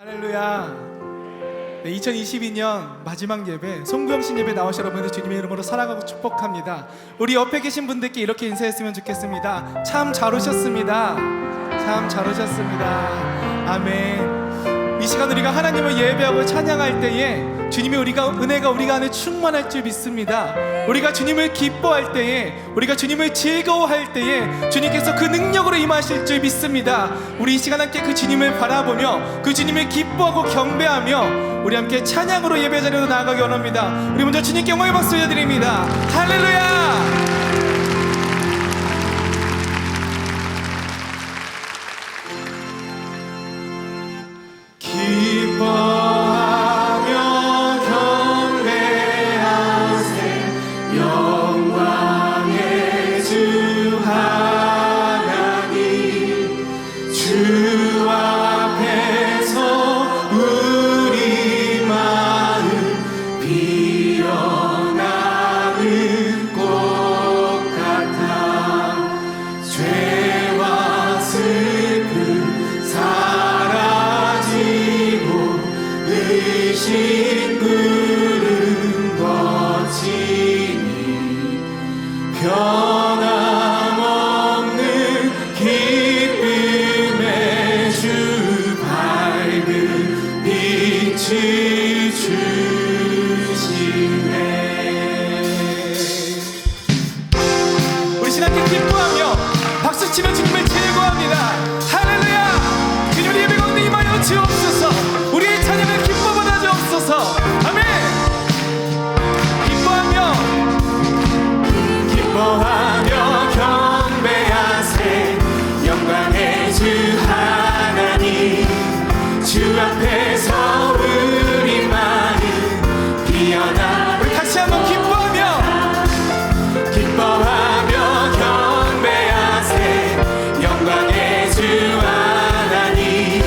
할렐루야. 2022년 마지막 예배 송구영신 예배 나오신 여러분들 주님의 이름으로 사랑하고 축복합니다. 우리 옆에 계신 분들께 이렇게 인사했으면 좋겠습니다. 참 잘 오셨습니다. 참 잘 오셨습니다. 아멘. 이 시간 우리가 하나님을 예배하고 찬양할 때에 주님의 은혜가 우리가 안에 충만할 줄 믿습니다. 우리가 주님을 기뻐할 때에, 우리가 주님을 즐거워할 때에 주님께서 그 능력으로 임하실 줄 믿습니다. 우리 이 시간 함께 그 주님을 바라보며 그 주님을 기뻐하고 경배하며 우리 함께 찬양으로 예배 자리로 나아가기 원합니다. 우리 먼저 주님께 영광의 박수 올려드립니다. 할렐루야. 기뻐하며 경배하세 영광의 주 하나님, 주 앞에서 우리 마음 피어나는 꽃 같아 죄와 슬픔 사라지고 의심 구름 거치니 변함없는 기쁨의 주 밝은 빛을 주시네. 우리 신학교 기뻐하며 박수치며 주님을 즐거워합니다. 할렐루야. 주님 예배 가운데 임하여 주옵소서. 우리의 찬양을 기뻐받아 주옵소서. 아멘. 기뻐하며 경배하세 영광의 주 하나님, 주 앞에서 우리 마음 피어나. 우리 다시 한번 기뻐하며 경배하세 영광의 주 하나님,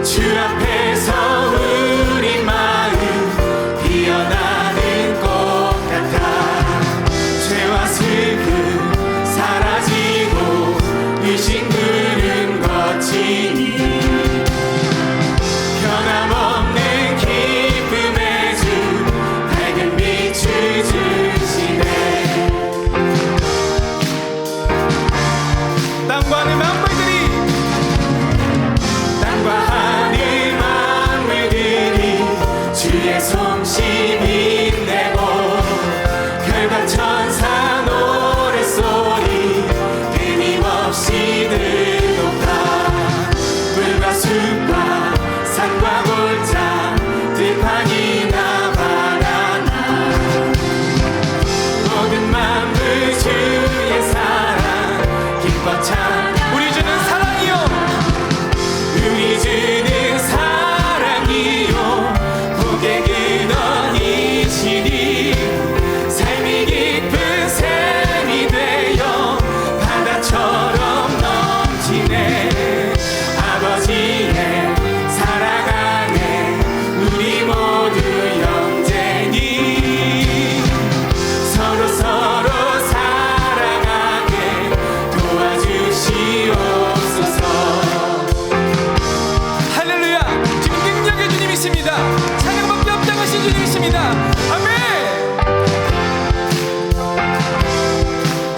주 앞에서 우리 마음 피어나는 꽃 같아 죄와 슬픔 사라지고 의심 구름 거치니 변함없는 기쁨의 주 밝은 빛을 주시네. 땅과 하늘 만물들이 주의 솜씨 빛내고 별과 천사 노랫소리 끊임없이 들도다. 물과 숲과 산과 골짜 들판이나 바다나 모든 만물 주의 사랑 기뻐 찬. 우리 주는 사랑이요, 우리 주는 사랑이요, 복의 근원이시니 삶이 깊은 샘이 되어 바다처럼 넘치네. 아버지의 사랑 안에 우리 모두 형제니 서로 사랑하게 도와주시옵소서. 할렐루야. 지금 능력의 주님이십니다. 찬양밖에 없다고 하신 주님이십니다. 아멘.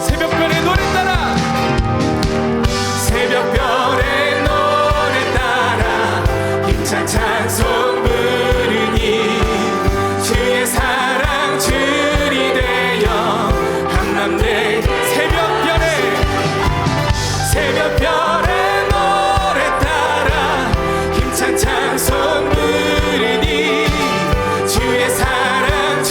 새벽별의 노래 따라, 새벽별의 노래 따라 힘찬 찬송 부르니 주의 사랑 줄이 되어 한남대. 새벽별의 노래 따라 힘찬 찬송 부르니 주의 사랑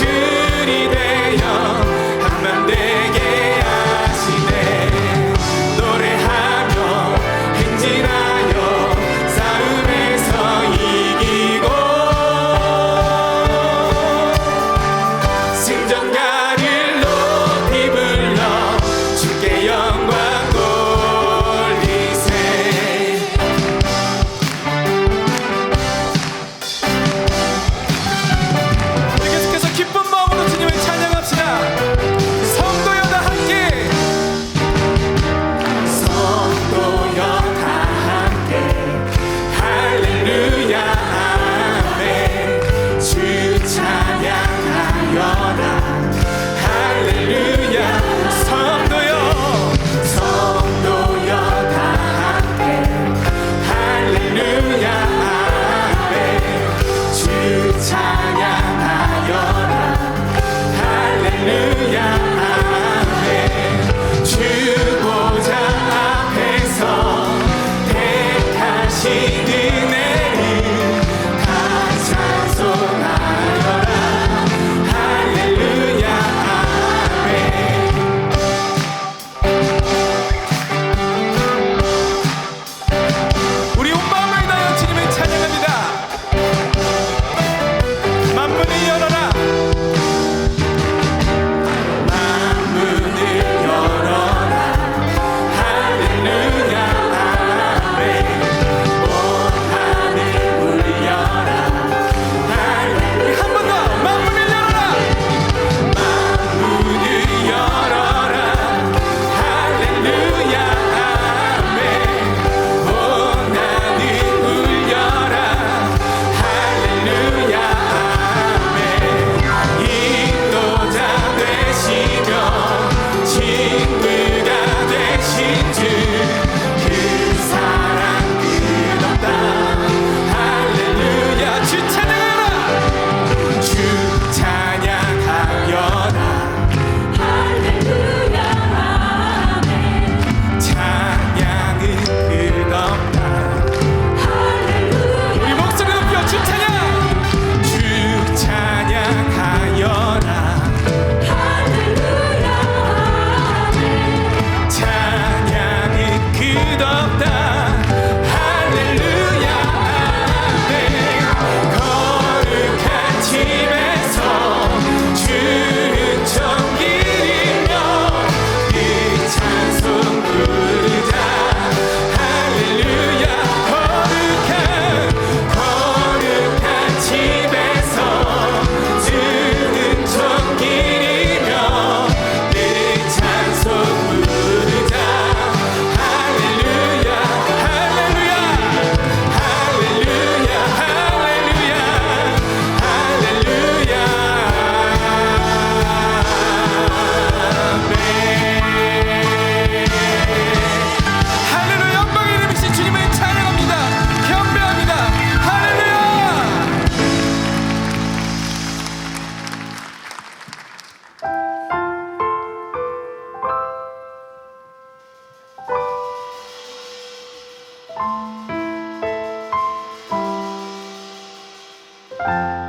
내가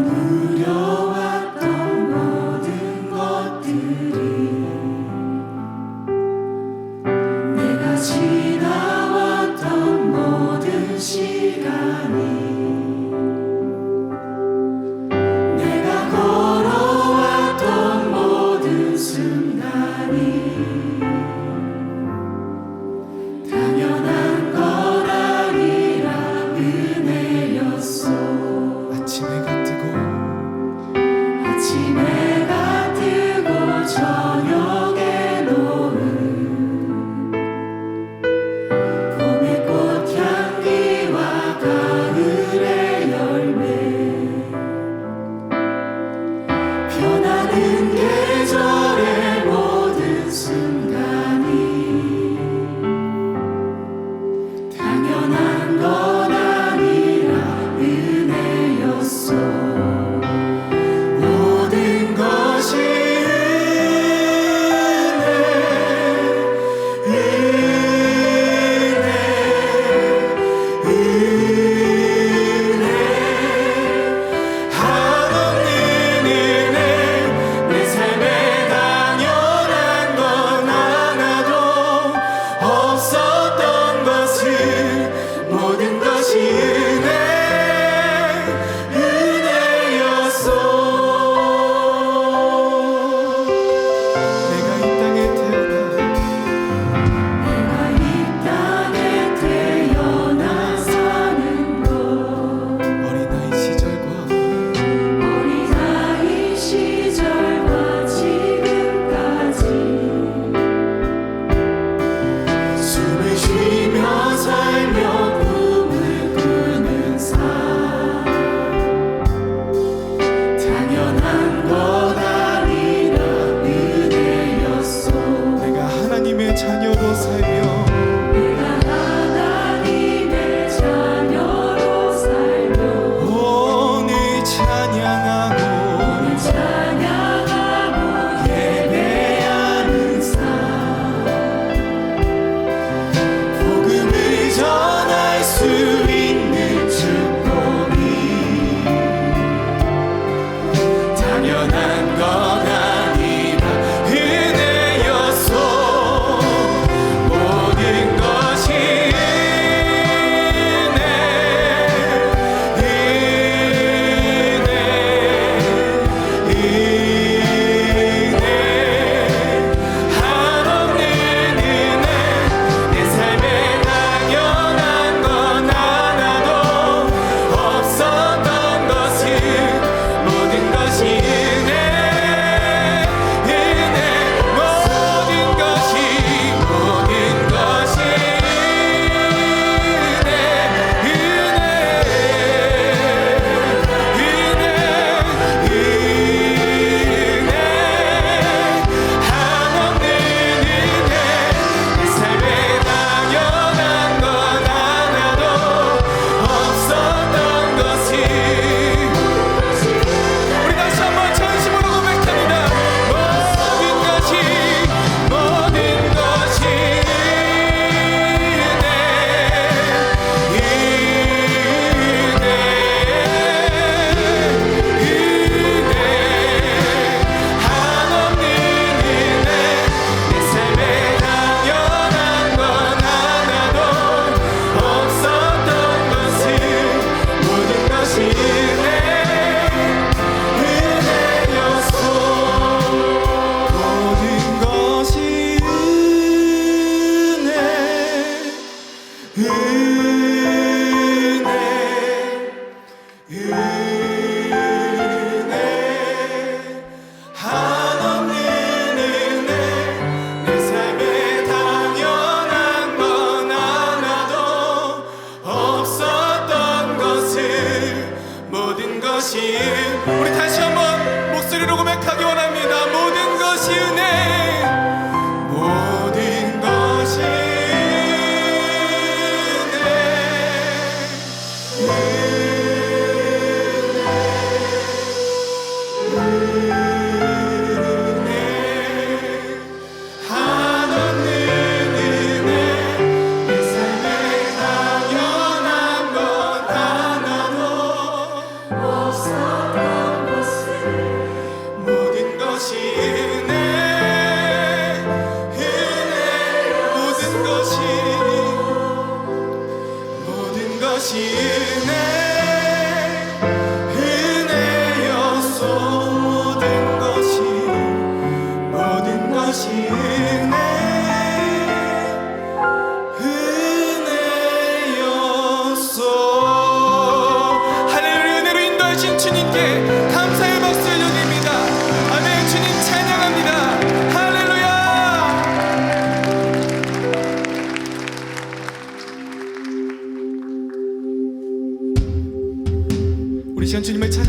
누려왔던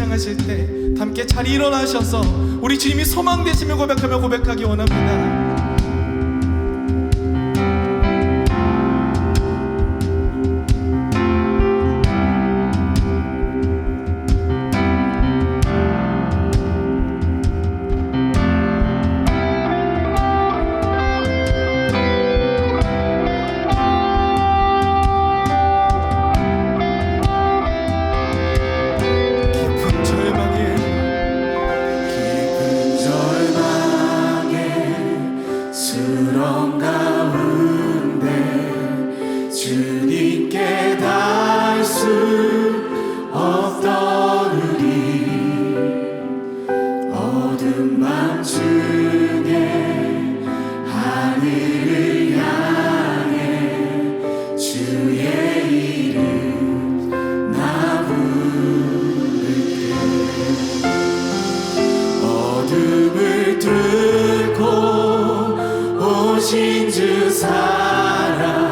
찬양하실 때 함께 자리 일어나셔서 우리 주님이 소망 되시며 고백하며 고백하기 원합니다. 주님께 닿을 수 없던 우리 어둠 밤 중에 하늘을 향해 주의 이름 나 부르리 어둠을 뚫고 오신 주 사랑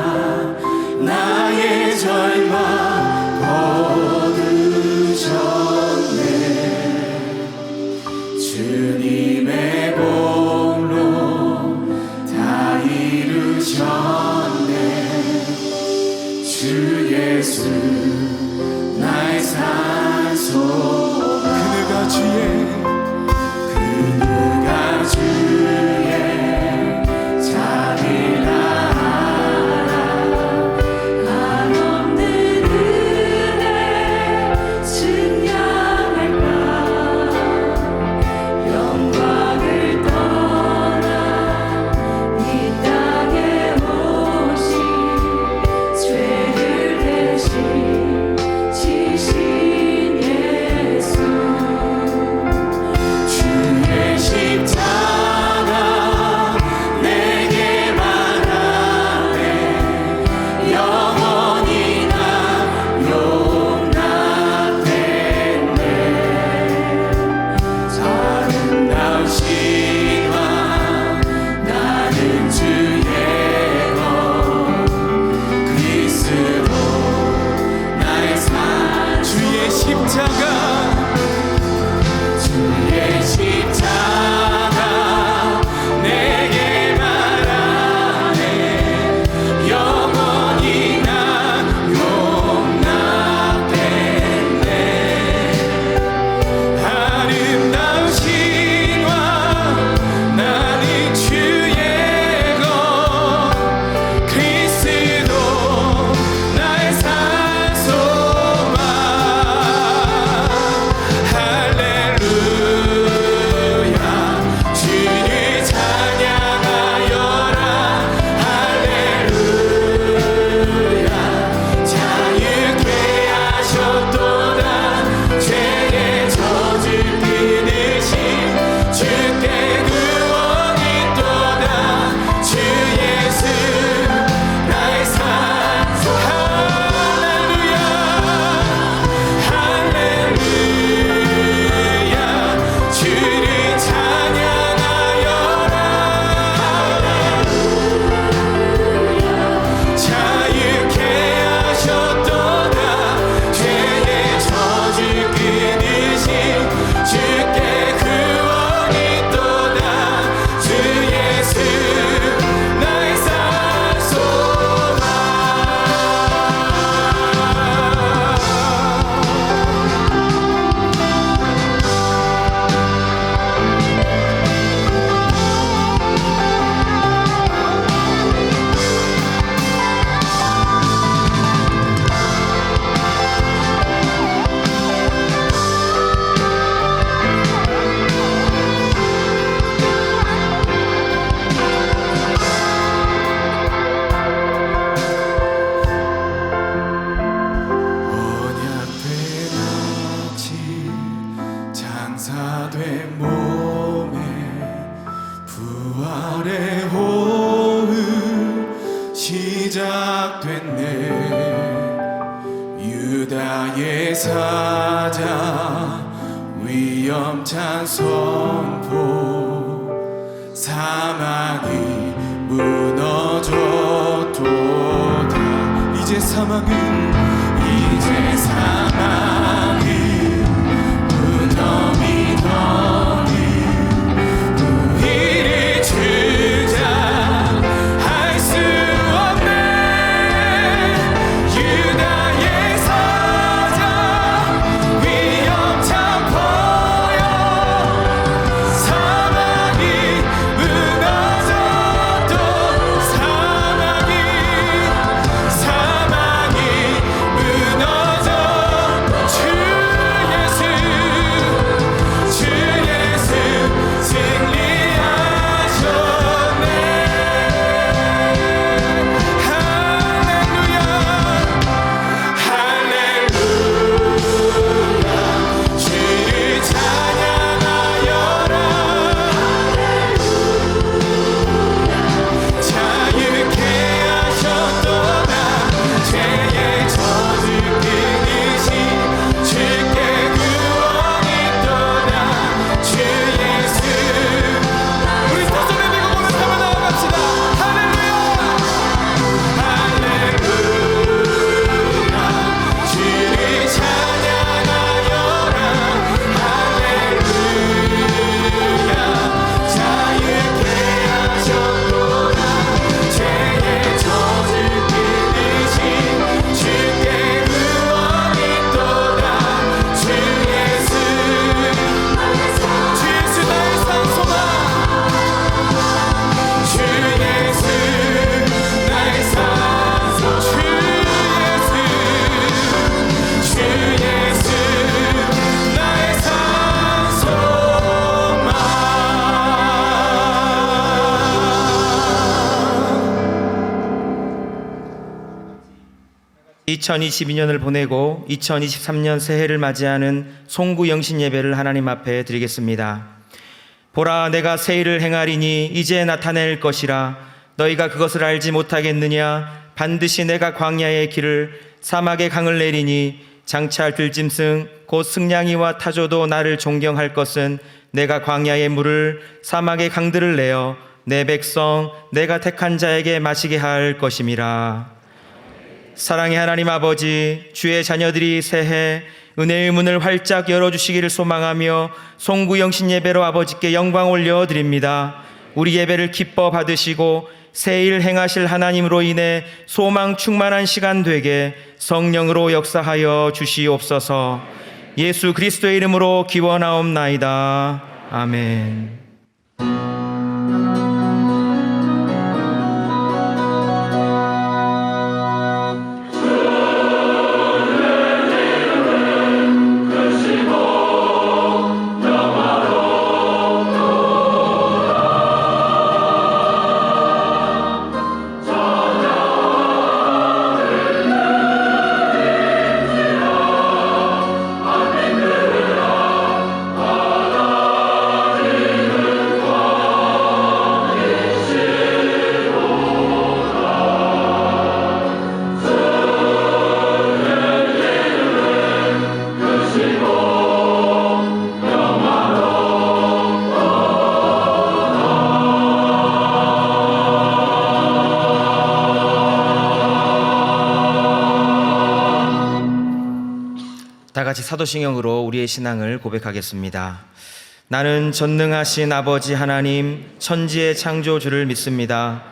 나의 절망 거두셨네 주님의 공로 다 이루셨네 주 예수 나의 산소 그누가 주의 자비라 장사된 몸에 부활의 호흡 시작됐네 유다의 사자 위험찬 선포 사망이 무너졌도다 이제 사망이 2022년을 보내고 2023년 새해를 맞이하는 송구 영신 예배를 하나님 앞에 드리겠습니다. 보라, 내가 새 일을 행하리니 이제 나타낼 것이라. 너희가 그것을 알지 못하겠느냐? 반드시 내가 광야의 길을 사막의 강을 내리니 장차 들짐승 곧 승냥이와 타조도 나를 존경할 것은 내가 광야의 물을 사막의 강들을 내어 내 백성 내가 택한 자에게 마시게 할 것임이라. 사랑의 하나님 아버지, 주의 자녀들이 새해 은혜의 문을 활짝 열어주시기를 소망하며 송구 영신 예배로 아버지께 영광 올려드립니다. 우리 예배를 기뻐 받으시고 새 일 행하실 하나님으로 인해 소망 충만한 시간 되게 성령으로 역사하여 주시옵소서. 예수 그리스도의 이름으로 기원하옵나이다. 아멘. 다 같이 사도신경으로 우리의 신앙을 고백하겠습니다. 나는 전능하신 아버지 하나님 천지의 창조주를 믿습니다.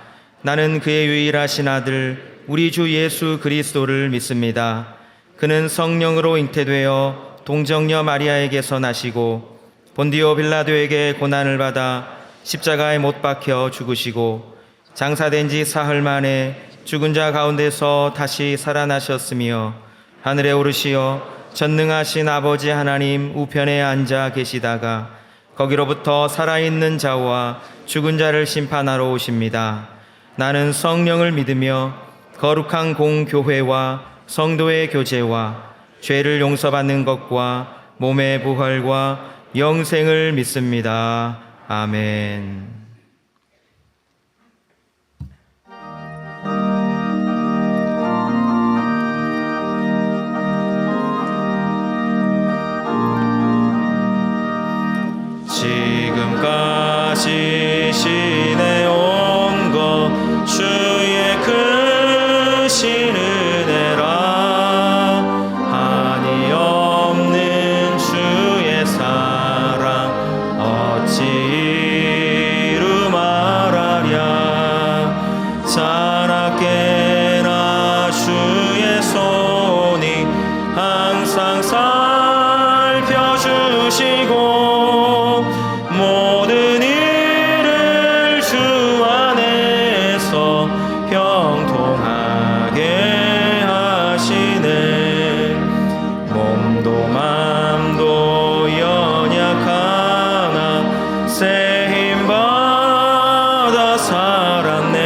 나는 그의 유일하신 아들 우리 주 예수 그리스도를 믿습니다. 그는 성령으로 잉태되어 동정녀 마리아에게서 나시고 본디오 빌라도에게 고난을 받아 십자가에 못 박혀 죽으시고 장사된 지 사흘 만에 죽은 자 가운데서 다시 살아나셨으며 하늘에 오르시어 전능하신 아버지 하나님 우편에 앉아 계시다가 거기로부터 살아있는 자와 죽은 자를 심판하러 오십니다. 나는 성령을 믿으며 거룩한 공교회와 성도의 교제와 죄를 용서받는 것과 몸의 부활과 영생을 믿습니다. 아멘. 지금까지 지내온 것 주의 크신 은혜라. 한이 없는 주의 사랑 어찌 이루 말하랴. 자나깨나 주의 손이 항상 살펴주시고 모든 일을 주 안에서 형통하게 하시네. 몸도 맘도 연약하나 새 힘 받아 살았네.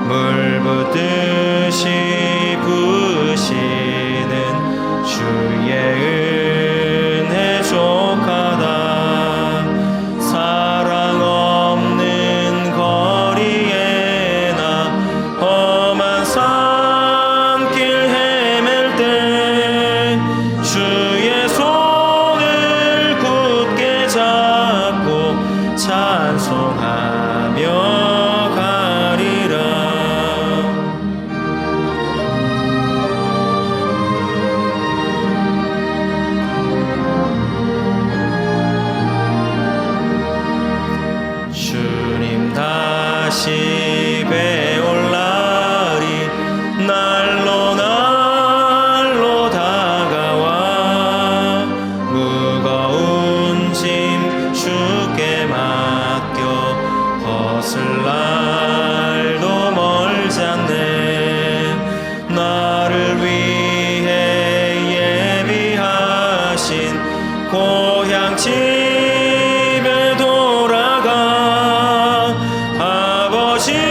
물 붓듯이 부으시는 주의 은혜 족하다. 사랑 없는 거리에나 험한 산길 헤맬 때 주의 손을 굳게 잡고 찬송하며 가리라. 주님 다시 배올 날이 날로 날로 다가와 무거운 짐 주께 맡겨 벗을 날도 멀지 않네. 나를 위해 예비하신 고향 집에 돌아가 아버지의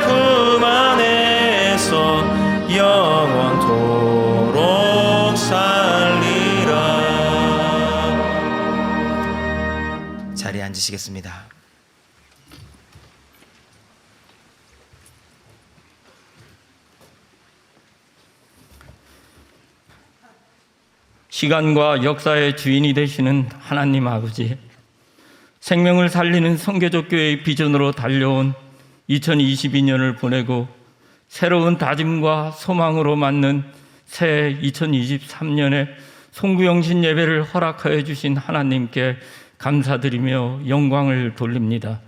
품 안에서 앉으시겠습니다. 시간과 역사의 주인이 되시는 하나님 아버지, 생명을 살리는 선교적 교회의 비전으로 달려온 2022년을 보내고 새로운 다짐과 소망으로 맞는 새 2023년에 송구영신 예배를 허락하여 주신 하나님께 감사드리며 영광을 돌립니다.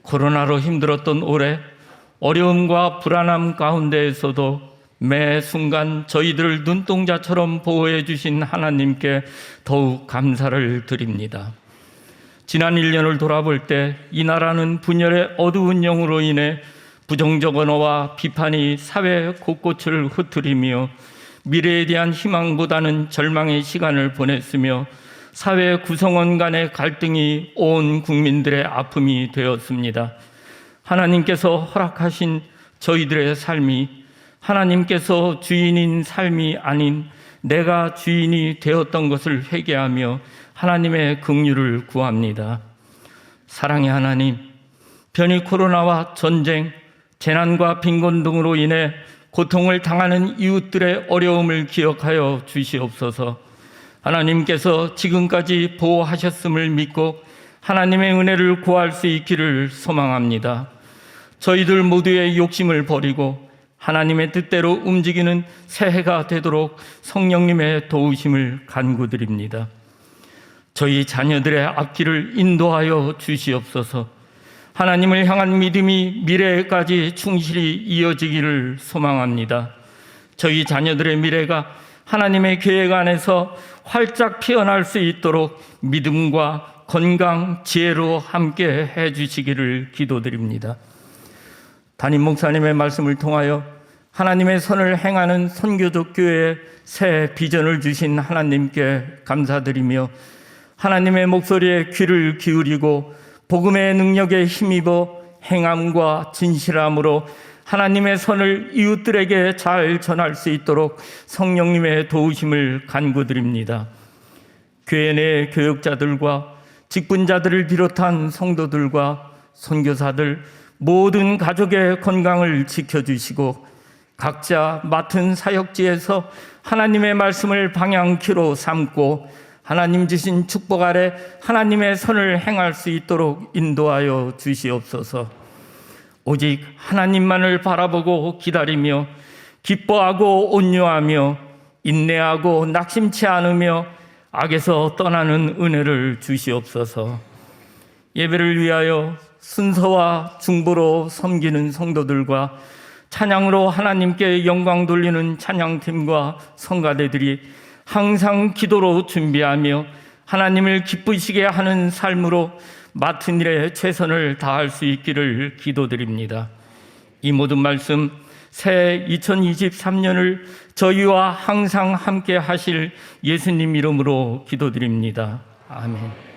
코로나로 힘들었던 올해 어려움과 불안함 가운데에서도 매 순간 저희들을 눈동자처럼 보호해 주신 하나님께 더욱 감사를 드립니다. 지난 1년을 돌아볼 때 이 나라는 분열의 어두운 영으로 인해 부정적 언어와 비판이 사회 곳곳을 흩트리며 미래에 대한 희망보다는 절망의 시간을 보냈으며 사회 구성원 간의 갈등이 온 국민들의 아픔이 되었습니다. 하나님께서 허락하신 저희들의 삶이 하나님께서 주인인 삶이 아닌 내가 주인이 되었던 것을 회개하며 하나님의 긍휼을 구합니다. 사랑의 하나님, 변이 코로나와 전쟁, 재난과 빈곤 등으로 인해 고통을 당하는 이웃들의 어려움을 기억하여 주시옵소서. 하나님께서 지금까지 보호하셨음을 믿고 하나님의 은혜를 구할 수 있기를 소망합니다. 저희들 모두의 욕심을 버리고 하나님의 뜻대로 움직이는 새해가 되도록 성령님의 도우심을 간구드립니다. 저희 자녀들의 앞길을 인도하여 주시옵소서. 하나님을 향한 믿음이 미래까지 충실히 이어지기를 소망합니다. 저희 자녀들의 미래가 하나님의 계획 안에서 활짝 피어날 수 있도록 믿음과 건강, 지혜로 함께 해주시기를 기도드립니다. 담임 목사님의 말씀을 통하여 하나님의 선을 행하는 선교적 교회의 새 비전을 주신 하나님께 감사드리며 하나님의 목소리에 귀를 기울이고 복음의 능력에 힘입어 행함과 진실함으로 하나님의 선을 이웃들에게 잘 전할 수 있도록 성령님의 도우심을 간구드립니다. 교회 내 교역자들과 직분자들을 비롯한 성도들과 선교사들 모든 가족의 건강을 지켜주시고 각자 맡은 사역지에서 하나님의 말씀을 방향키로 삼고 하나님 주신 축복 아래 하나님의 선을 행할 수 있도록 인도하여 주시옵소서. 오직 하나님만을 바라보고 기다리며 기뻐하고 온유하며 인내하고 낙심치 않으며 악에서 떠나는 은혜를 주시옵소서. 예배를 위하여 순서와 중보로 섬기는 성도들과 찬양으로 하나님께 영광 돌리는 찬양팀과 성가대들이 항상 기도로 준비하며 하나님을 기쁘시게 하는 삶으로 맡은 일에 최선을 다할 수 있기를 기도드립니다. 이 모든 말씀 새 2023년을 저희와 항상 함께 하실 예수님 이름으로 기도드립니다. 아멘.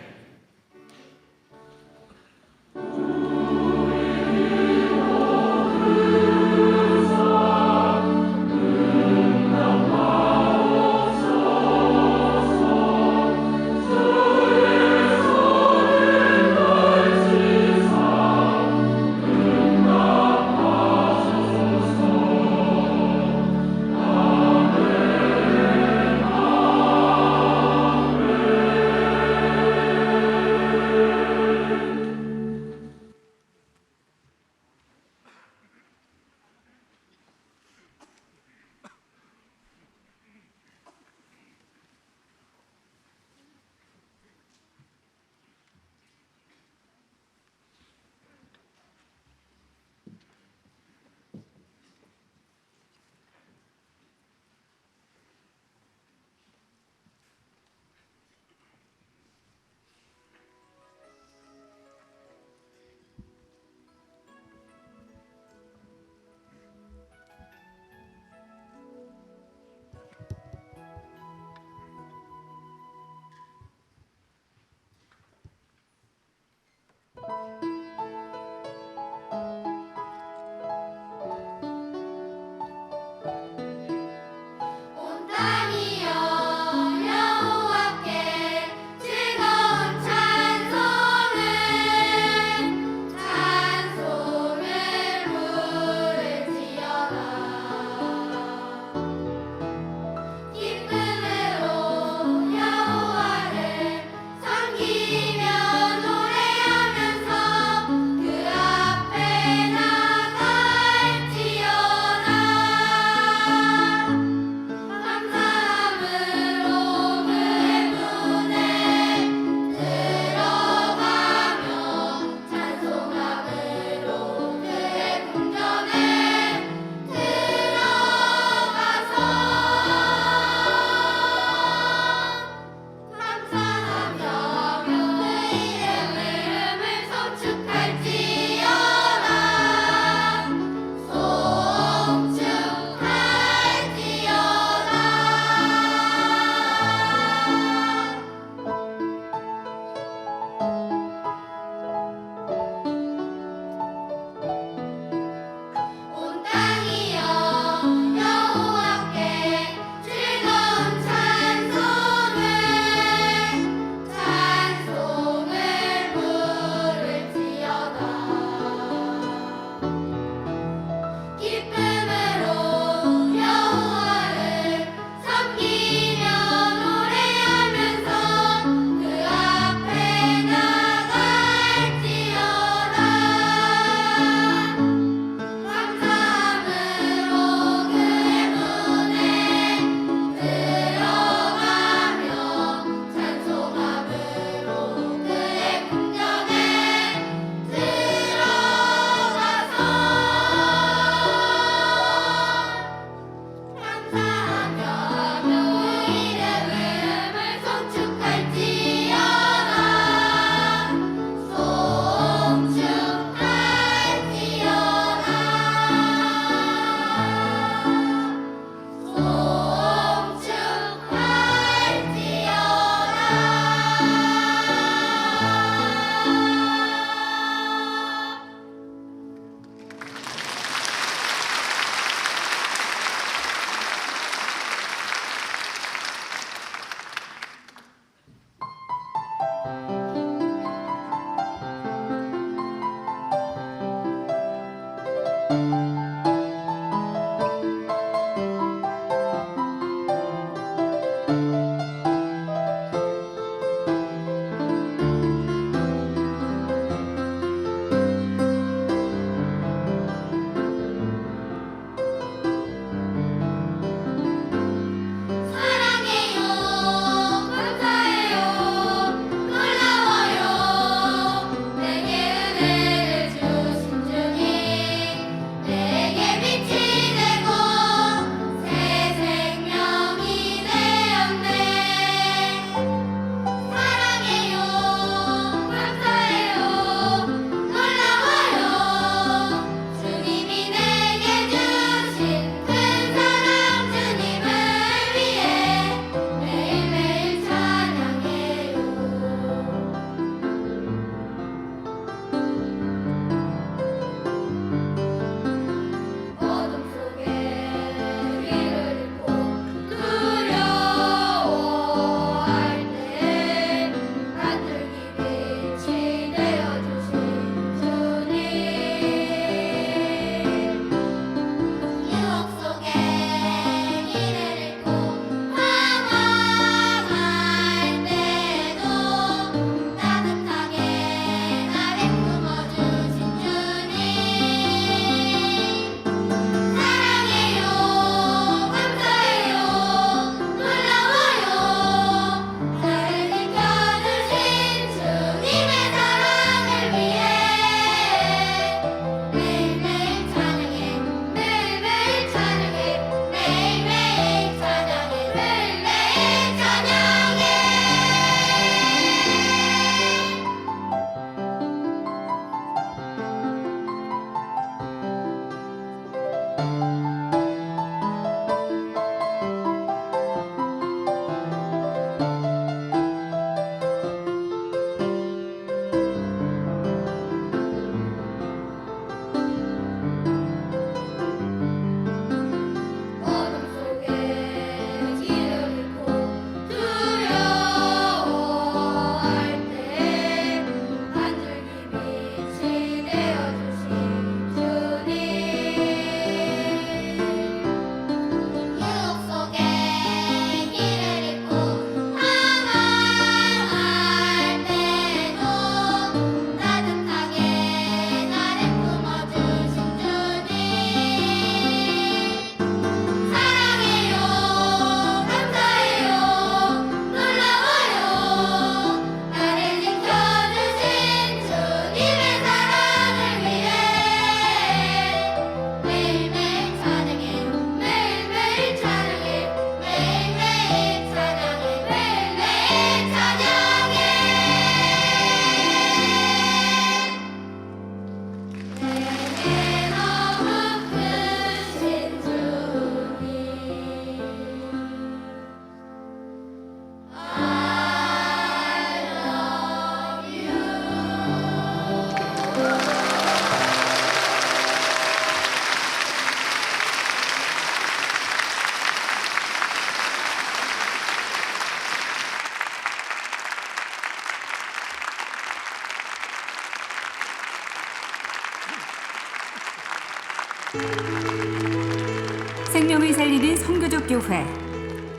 생명을 살리는 선교적 교회.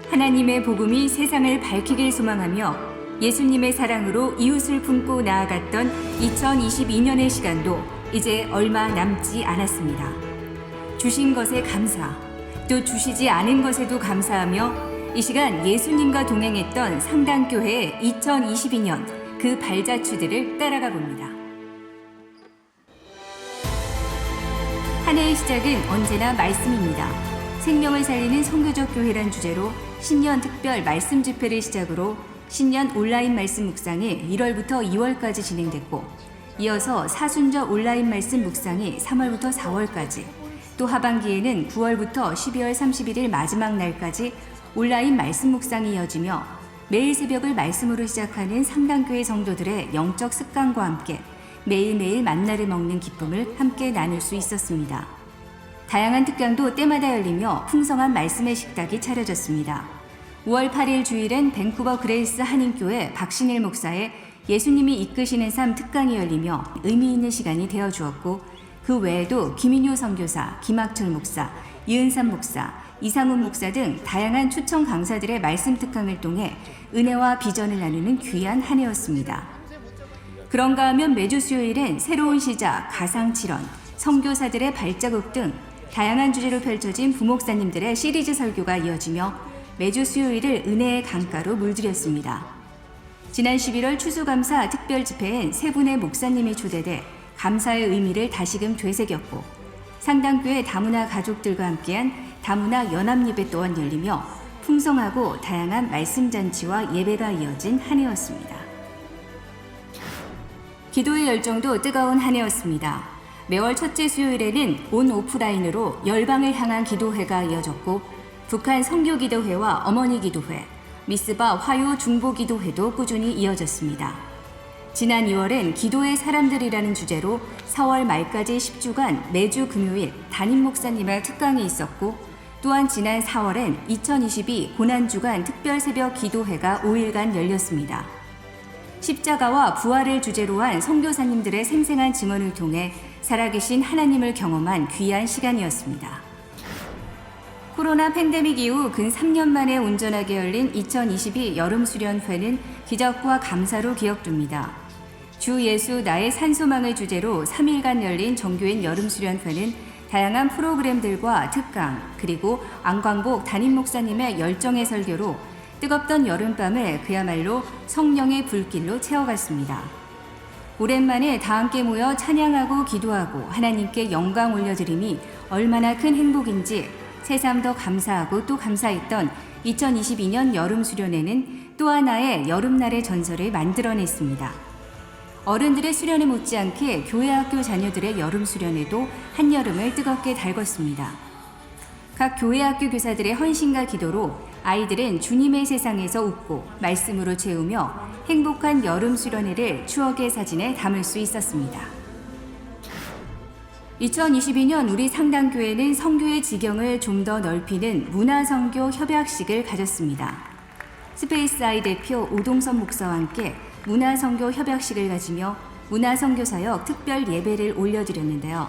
하나님의 복음이 세상을 밝히길 소망하며 예수님의 사랑으로 이웃을 품고 나아갔던 2022년의 시간도 이제 얼마 남지 않았습니다. 주신 것에 감사, 또 주시지 않은 것에도 감사하며 이 시간 예수님과 동행했던 상당교회의 2022년 그 발자취들을 따라가 봅니다. 한 해의 시작은 언제나 말씀입니다. 생명을 살리는 선교적 교회란 주제로 신년 특별 말씀 집회를 시작으로 신년 온라인 말씀 묵상이 1월부터 2월까지 진행됐고, 이어서 사순절 온라인 말씀 묵상이 3월부터 4월까지, 또 하반기에는 9월부터 12월 31일 마지막 날까지 온라인 말씀 묵상이 이어지며 매일 새벽을 말씀으로 시작하는 상당교회 성도들의 영적 습관과 함께 매일매일 만나를 먹는 기쁨을 함께 나눌 수 있었습니다. 다양한 특강도 때마다 열리며 풍성한 말씀의 식탁이 차려졌습니다. 5월 8일 주일엔 밴쿠버 그레이스 한인교회 박신일 목사의 예수님이 이끄시는 삶 특강이 열리며 의미 있는 시간이 되어 주었고, 그 외에도 김인효 선교사, 김학철 목사, 이은삼 목사, 이상훈 목사 등 다양한 초청 강사들의 말씀 특강을 통해 은혜와 비전을 나누는 귀한 한 해였습니다. 그런가 하면 매주 수요일엔 새로운 시작, 가상칠언, 선교사들의 발자국 등 다양한 주제로 펼쳐진 부목사님들의 시리즈 설교가 이어지며 매주 수요일을 은혜의 강가로 물들였습니다. 지난 11월 추수감사 특별 집회엔 세 분의 목사님이 초대돼 감사의 의미를 다시금 되새겼고, 상당교회 다문화 가족들과 함께한 다문화 연합예배 또한 열리며 풍성하고 다양한 말씀잔치와 예배가 이어진 한 해였습니다. 기도의 열정도 뜨거운 한 해였습니다. 매월 첫째 수요일에는 온 오프라인으로 열방을 향한 기도회가 이어졌고, 북한 선교기도회와 어머니기도회, 미스바 화요 중보기도회도 꾸준히 이어졌습니다. 지난 2월엔 기도의 사람들이라는 주제로 4월 말까지 10주간 매주 금요일 담임 목사님의 특강이 있었고, 또한 지난 4월엔 2022 고난주간 특별새벽 기도회가 5일간 열렸습니다. 십자가와 부활을 주제로 한 선교사님들의 생생한 증언을 통해 살아계신 하나님을 경험한 귀한 시간이었습니다. 코로나 팬데믹 이후 근 3년 만에 온전하게 열린 2022 여름수련회는 기적과 감사로 기억됩니다. 주 예수 나의 산소망을 주제로 3일간 열린 정교인 여름수련회는 다양한 프로그램들과 특강, 그리고 안광복 담임 목사님의 열정의 설교로 뜨겁던 여름밤을 그야말로 성령의 불길로 채워갔습니다. 오랜만에 다 함께 모여 찬양하고 기도하고 하나님께 영광 올려드림이 얼마나 큰 행복인지 새삼 더 감사하고 또 감사했던 2022년 여름 수련회는 또 하나의 여름날의 전설을 만들어냈습니다. 어른들의 수련에 못지않게 교회학교 자녀들의 여름 수련회도 한여름을 뜨겁게 달궜습니다. 각 교회학교 교사들의 헌신과 기도로 아이들은 주님의 세상에서 웃고 말씀으로 채우며 행복한 여름 수련회를 추억의 사진에 담을 수 있었습니다. 2022년 우리 상당교회는 선교의 지경을 좀 더 넓히는 문화선교 협약식을 가졌습니다. 스페이스아이 대표 오동선 목사와 함께 문화선교 협약식을 가지며 문화선교사역 특별 예배를 올려드렸는데요.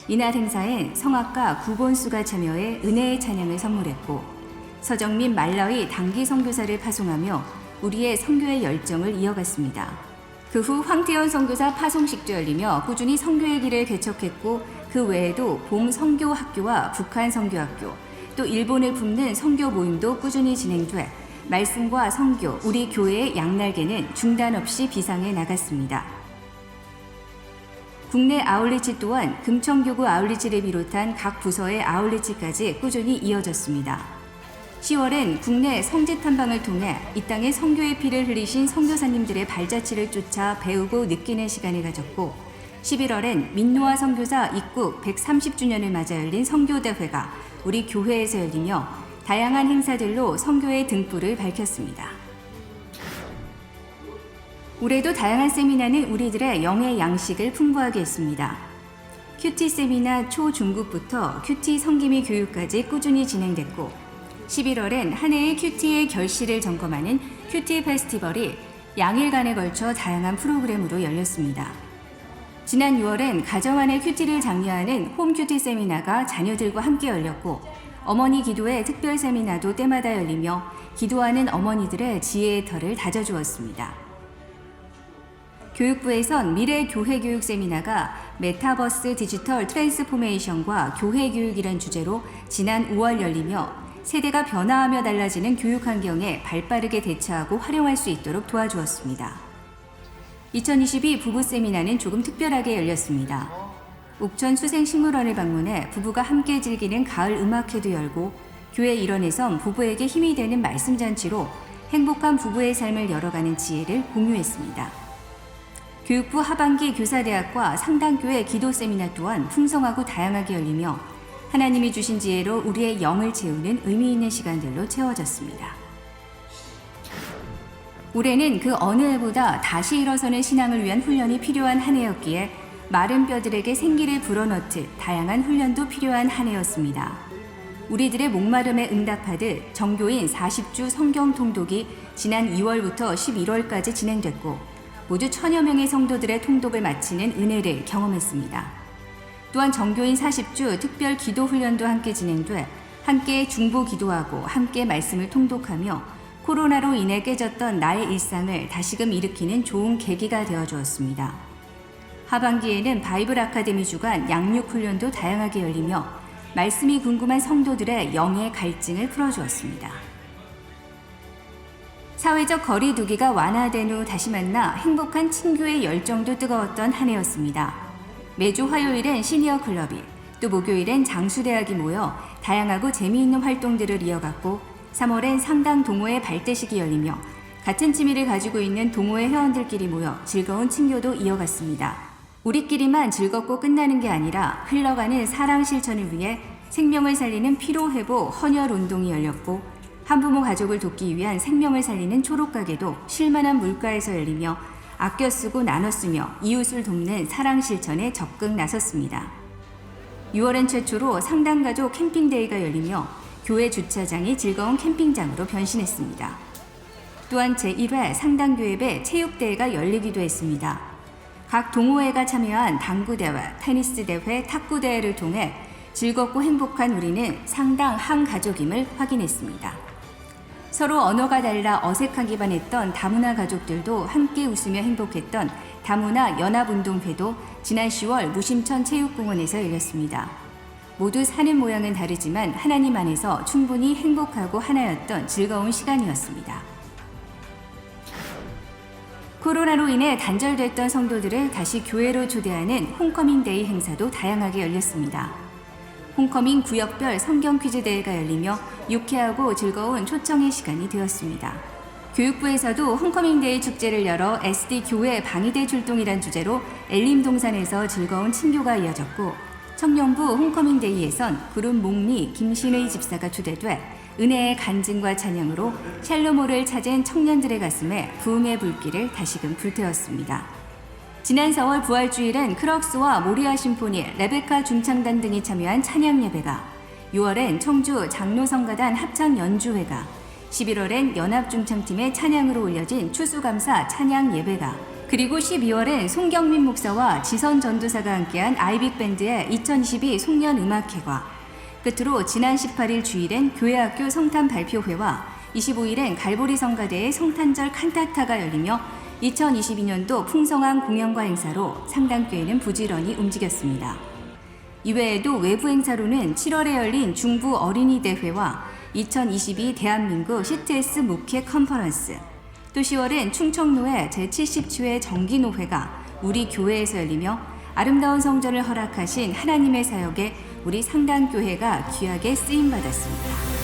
이날 행사엔 성악가 구본수가 참여해 은혜의 찬양을 선물했고, 서정민 말라위 단기 선교사를 파송하며 우리의 선교의 열정을 이어갔습니다. 그 후 황태현 선교사 파송식도 열리며 꾸준히 선교의 길을 개척했고, 그 외에도 봄 선교학교와 북한 선교학교, 또 일본을 품는 선교 모임도 꾸준히 진행돼 말씀과 선교, 우리 교회의 양날개는 중단 없이 비상해 나갔습니다. 국내 아울리치 또한 금천교구 아울리치를 비롯한 각 부서의 아울리치까지 꾸준히 이어졌습니다. 10월엔 국내 성지 탐방을 통해 이 땅에 선교의 피를 흘리신 선교사님들의 발자취를 쫓아 배우고 느끼는 시간을 가졌고, 11월엔 민노아 선교사 입국 130주년을 맞아 열린 선교대회가 우리 교회에서 열리며 다양한 행사들로 선교의 등불을 밝혔습니다. 올해도 다양한 세미나는 우리들의 영의 양식을 풍부하게 했습니다. 큐티 세미나 초중급부터 큐티 성기미 교육까지 꾸준히 진행됐고, 11월엔 한 해의 큐티의 결실을 점검하는 큐티 페스티벌이 양일간에 걸쳐 다양한 프로그램으로 열렸습니다. 지난 6월엔 가정 안의 큐티를 장려하는 홈큐티 세미나가 자녀들과 함께 열렸고 어머니 기도회 특별 세미나도 때마다 열리며 기도하는 어머니들의 지혜의 털을 다져주었습니다. 교육부에선 미래 교회 교육 세미나가 메타버스 디지털 트랜스포메이션과 교회 교육이란 주제로 지난 5월 열리며 세대가 변화하며 달라지는 교육 환경에 발빠르게 대처하고 활용할 수 있도록 도와주었습니다. 2022 부부 세미나는 조금 특별하게 열렸습니다. 옥천 수생식물원을 방문해 부부가 함께 즐기는 가을 음악회도 열고 교회 일원에선 부부에게 힘이 되는 말씀잔치로 행복한 부부의 삶을 열어가는 지혜를 공유했습니다. 교육부 하반기 교사대학과 상당교회 기도 세미나 또한 풍성하고 다양하게 열리며 하나님이 주신 지혜로 우리의 영을 채우는 의미 있는 시간들로 채워졌습니다. 올해는 그 어느 해보다 다시 일어서는 신앙을 위한 훈련이 필요한 한 해였기에 마른 뼈들에게 생기를 불어넣듯 다양한 훈련도 필요한 한 해였습니다. 우리들의 목마름에 응답하듯 정교인 40주 성경 통독이 지난 2월부터 11월까지 진행됐고 모두 1000여 명의 성도들의 통독을 마치는 은혜를 경험했습니다. 또한 정교인 40주 특별 기도 훈련도 함께 진행돼 함께 중보 기도하고 함께 말씀을 통독하며 코로나로 인해 깨졌던 나의 일상을 다시금 일으키는 좋은 계기가 되어주었습니다. 하반기에는 바이블 아카데미 주간 양육 훈련도 다양하게 열리며 말씀이 궁금한 성도들의 영의 갈증을 풀어주었습니다. 사회적 거리 두기가 완화된 후 다시 만나 행복한 친교의 열정도 뜨거웠던 한 해였습니다. 매주 화요일엔 시니어 클럽이, 또 목요일엔 장수대학이 모여 다양하고 재미있는 활동들을 이어갔고 3월엔 상당 동호회 발대식이 열리며 같은 취미를 가지고 있는 동호회 회원들끼리 모여 즐거운 친교도 이어갔습니다. 우리끼리만 즐겁고 끝나는 게 아니라 흘러가는 사랑 실천을 위해 생명을 살리는 피로회복 헌혈 운동이 열렸고 한부모 가족을 돕기 위한 생명을 살리는 초록가게도 쉴만한 물가에서 열리며 아껴 쓰고 나눠 쓰며 이웃을 돕는 사랑 실천에 적극 나섰습니다. 6월엔 최초로 상당가족 캠핑데이가 열리며 교회 주차장이 즐거운 캠핑장으로 변신했습니다. 또한 제1회 상당교회배 체육대회가 열리기도 했습니다. 각 동호회가 참여한 당구대회, 테니스대회, 탁구대회를 통해 즐겁고 행복한 우리는 상당 한 가족임을 확인했습니다. 서로 언어가 달라 어색하기만 했던 다문화 가족들도 함께 웃으며 행복했던 다문화 연합운동회도 지난 10월 무심천 체육공원에서 열렸습니다. 모두 사는 모양은 다르지만 하나님 안에서 충분히 행복하고 하나였던 즐거운 시간이었습니다. 코로나로 인해 단절됐던 성도들을 다시 교회로 초대하는 홈커밍 데이 행사도 다양하게 열렸습니다. 홈커밍 구역별 성경 퀴즈 대회가 열리며 유쾌하고 즐거운 초청의 시간이 되었습니다. 교육부에서도 홈커밍 데이 축제를 열어 SD 교회 방위대 출동이란 주제로 엘림동산에서 즐거운 친교가 이어졌고 청년부 홈커밍 데이에선 그룹 목리 김신의 집사가 초대돼 은혜의 간증과 찬양으로 샬로모를 찾은 청년들의 가슴에 부흥의 불길을 다시금 불태웠습니다. 지난 4월 부활주일엔 크럭스와 모리아 심포니, 레베카 중창단 등이 참여한 찬양 예배가, 6월엔 청주 장로성가단 합창 연주회가, 11월엔 연합중창팀의 찬양으로 올려진 추수감사 찬양 예배가, 그리고 12월엔 송경민 목사와 지선 전도사가 함께한 아이빅밴드의 2022 송년음악회가, 끝으로 지난 18일 주일엔 교회학교 성탄 발표회와 25일엔 갈보리 성가대의 성탄절 칸타타가 열리며 2022년도 풍성한 공연과 행사로 상당교회는 부지런히 움직였습니다. 이외에도 외부 행사로는 7월에 열린 중부 어린이 대회와 2022 대한민국 CTS 목회 컨퍼런스, 또 10월엔 충청로의 제70주회 정기노회가 우리 교회에서 열리며 아름다운 성전을 허락하신 하나님의 사역에 우리 상당교회가 귀하게 쓰임받았습니다.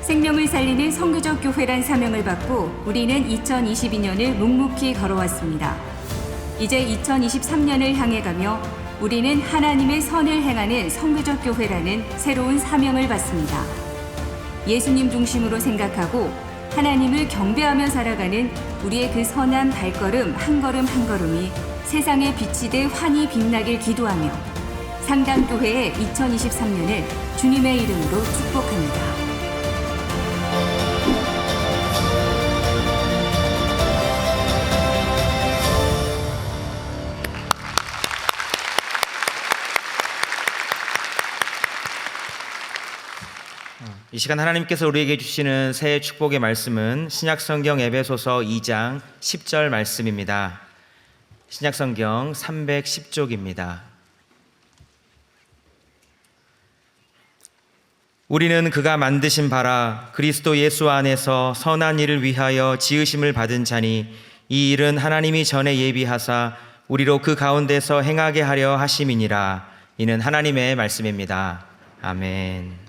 생명을 살리는 선교적 교회란 사명을 받고 우리는 2022년을 묵묵히 걸어왔습니다. 이제 2023년을 향해 가며 우리는 하나님의 선을 행하는 선교적 교회라는 새로운 사명을 받습니다. 예수님 중심으로 생각하고 하나님을 경배하며 살아가는 우리의 그 선한 발걸음 한 걸음 한 걸음이 세상의 빛이 돼 환히 빛나길 기도하며 상당교회의 2023년을 주님의 이름으로 축복합니다. 이 시간 하나님께서 우리에게 주시는 새해 축복의 말씀은 신약성경 에베소서 2장 10절 말씀입니다. 신약성경 310쪽입니다. 우리는 그가 만드신 바라 그리스도 예수 안에서 선한 일을 위하여 지으심을 받은 자니 이 일은 하나님이 전에 예비하사 우리로 그 가운데서 행하게 하려 하심이니라. 이는 하나님의 말씀입니다. 아멘.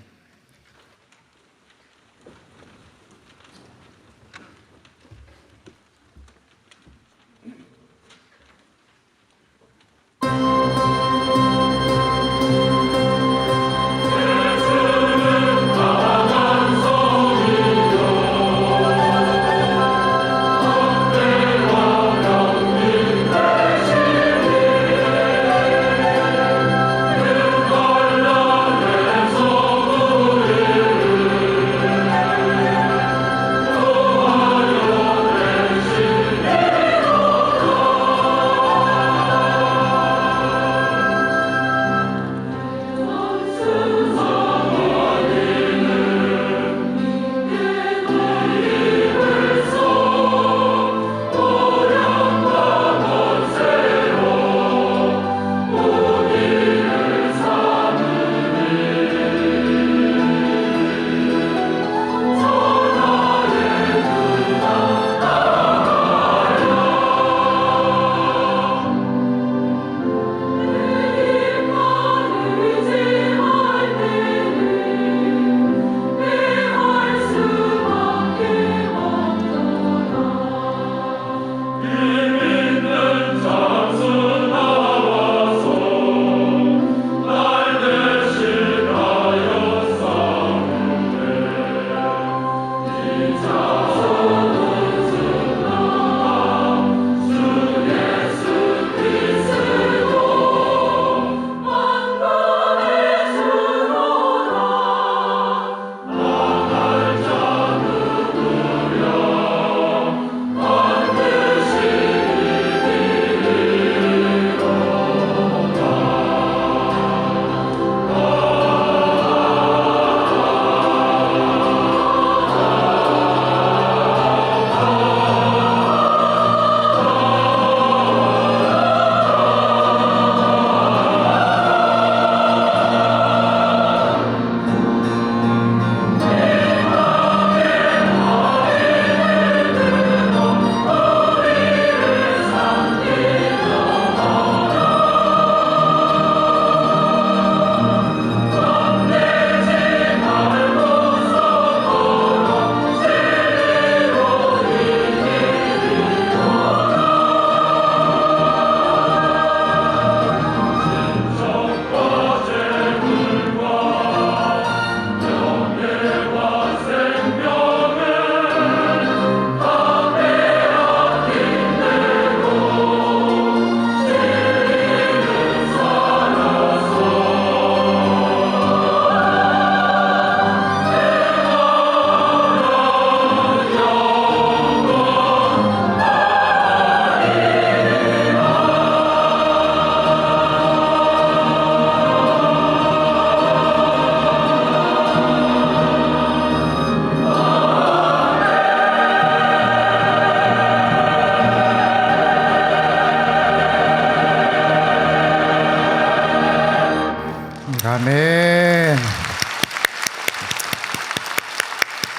아멘.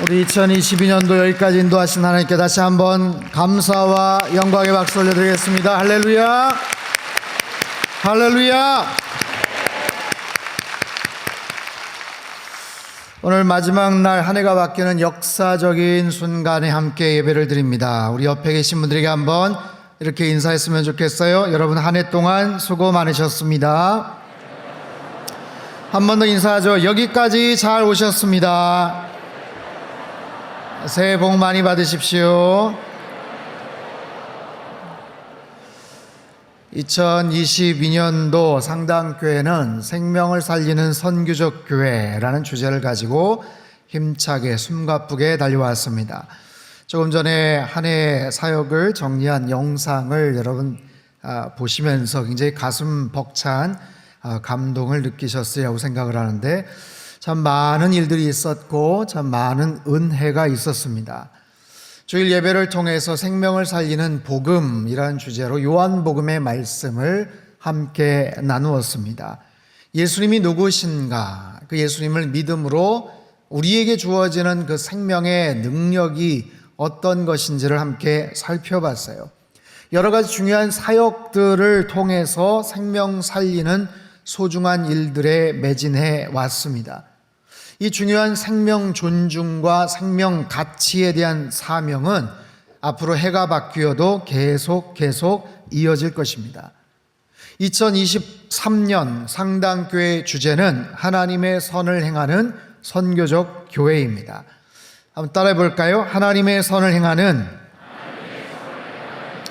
우리 2022년도 여기까지 인도하신 하나님께 다시 한번 감사와 영광의 박수 올려드리겠습니다. 할렐루야. 할렐루야. 오늘 마지막 날 한 해가 바뀌는 역사적인 순간에 함께 예배를 드립니다. 우리 옆에 계신 분들에게 한번 이렇게 인사했으면 좋겠어요. 여러분 한 해 동안 수고 많으셨습니다. 한 번 더 인사하죠. 여기까지 잘 오셨습니다. 새해 복 많이 받으십시오. 2022년도 상당교회는 생명을 살리는 선교적 교회라는 주제를 가지고 힘차게 숨가쁘게 달려왔습니다. 조금 전에 한 해 사역을 정리한 영상을 여러분 보시면서 굉장히 가슴 벅찬 감동을 느끼셨으리라고 생각을 하는데, 참 많은 일들이 있었고 참 많은 은혜가 있었습니다. 주일 예배를 통해서 생명을 살리는 복음이라는 주제로 요한복음의 말씀을 함께 나누었습니다. 예수님이 누구신가? 그 예수님을 믿음으로 우리에게 주어지는 그 생명의 능력이 어떤 것인지를 함께 살펴봤어요. 여러 가지 중요한 사역들을 통해서 생명 살리는 소중한 일들에 매진해 왔습니다. 이 중요한 생명 존중과 생명 가치에 대한 사명은 앞으로 해가 바뀌어도 계속 이어질 것입니다. 2023년 상당교회 주제는 하나님의 선을 행하는 선교적 교회입니다. 한번 따라해 볼까요? 하나님의 선을 행하는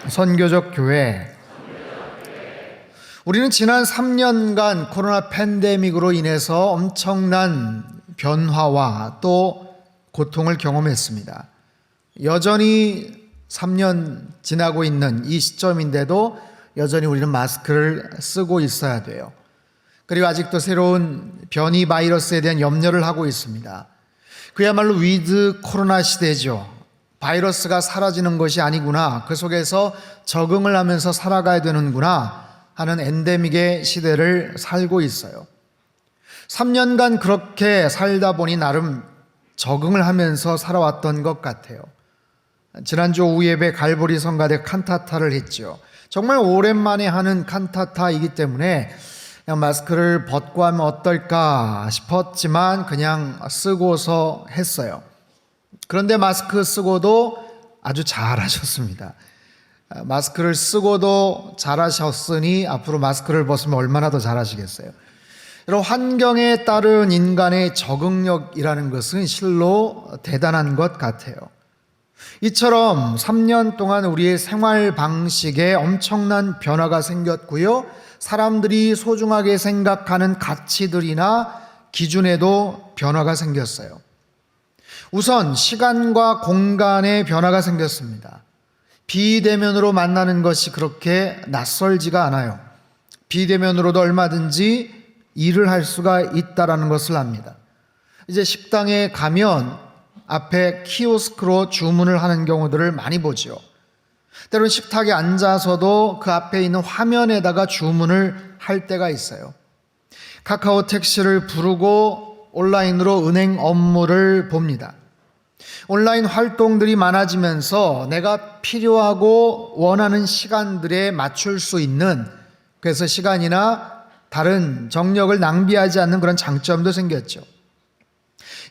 선교적 교회. 우리는 지난 3년간 코로나 팬데믹으로 인해서 엄청난 변화와 또 고통을 경험했습니다. 여전히 3년 지나고 있는 이 시점인데도 여전히 우리는 마스크를 쓰고 있어야 돼요. 그리고 아직도 새로운 변이 바이러스에 대한 염려를 하고 있습니다. 그야말로 위드 코로나 시대죠. 바이러스가 사라지는 것이 아니구나, 그 속에서 적응을 하면서 살아가야 되는구나 하는 엔데믹의 시대를 살고 있어요. 3년간 그렇게 살다 보니 나름 적응을 하면서 살아왔던 것 같아요. 지난주 오후 예배 갈보리 성가대 칸타타를 했죠. 정말 오랜만에 하는 칸타타이기 때문에 그냥 마스크를 벗고 하면 어떨까 싶었지만 그냥 쓰고서 했어요. 그런데 마스크 쓰고도 아주 잘하셨습니다. 마스크를 쓰고도 잘하셨으니 앞으로 마스크를 벗으면 얼마나 더 잘하시겠어요. 여러분, 환경에 따른 인간의 적응력이라는 것은 실로 대단한 것 같아요. 이처럼 3년 동안 우리의 생활 방식에 엄청난 변화가 생겼고요. 사람들이 소중하게 생각하는 가치들이나 기준에도 변화가 생겼어요. 우선 시간과 공간의 변화가 생겼습니다. 비대면으로 만나는 것이 그렇게 낯설지가 않아요. 비대면으로도 얼마든지 일을 할 수가 있다는 것을 압니다. 이제 식당에 가면 앞에 키오스크로 주문을 하는 경우들을 많이 보죠. 때로는 식탁에 앉아서도 그 앞에 있는 화면에다가 주문을 할 때가 있어요. 카카오 택시를 부르고 온라인으로 은행 업무를 봅니다. 온라인 활동들이 많아지면서 내가 필요하고 원하는 시간들에 맞출 수 있는, 그래서 시간이나 다른 정력을 낭비하지 않는 그런 장점도 생겼죠.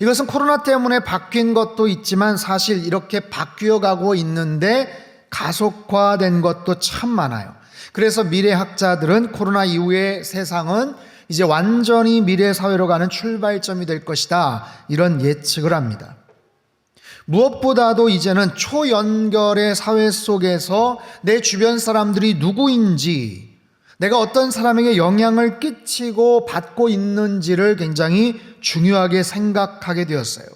이것은 코로나 때문에 바뀐 것도 있지만 사실 이렇게 바뀌어가고 있는데 가속화된 것도 참 많아요. 그래서 미래학자들은 코로나 이후의 세상은 이제 완전히 미래 사회로 가는 출발점이 될 것이다, 이런 예측을 합니다. 무엇보다도 이제는 초연결의 사회 속에서 내 주변 사람들이 누구인지, 내가 어떤 사람에게 영향을 끼치고 받고 있는지를 굉장히 중요하게 생각하게 되었어요.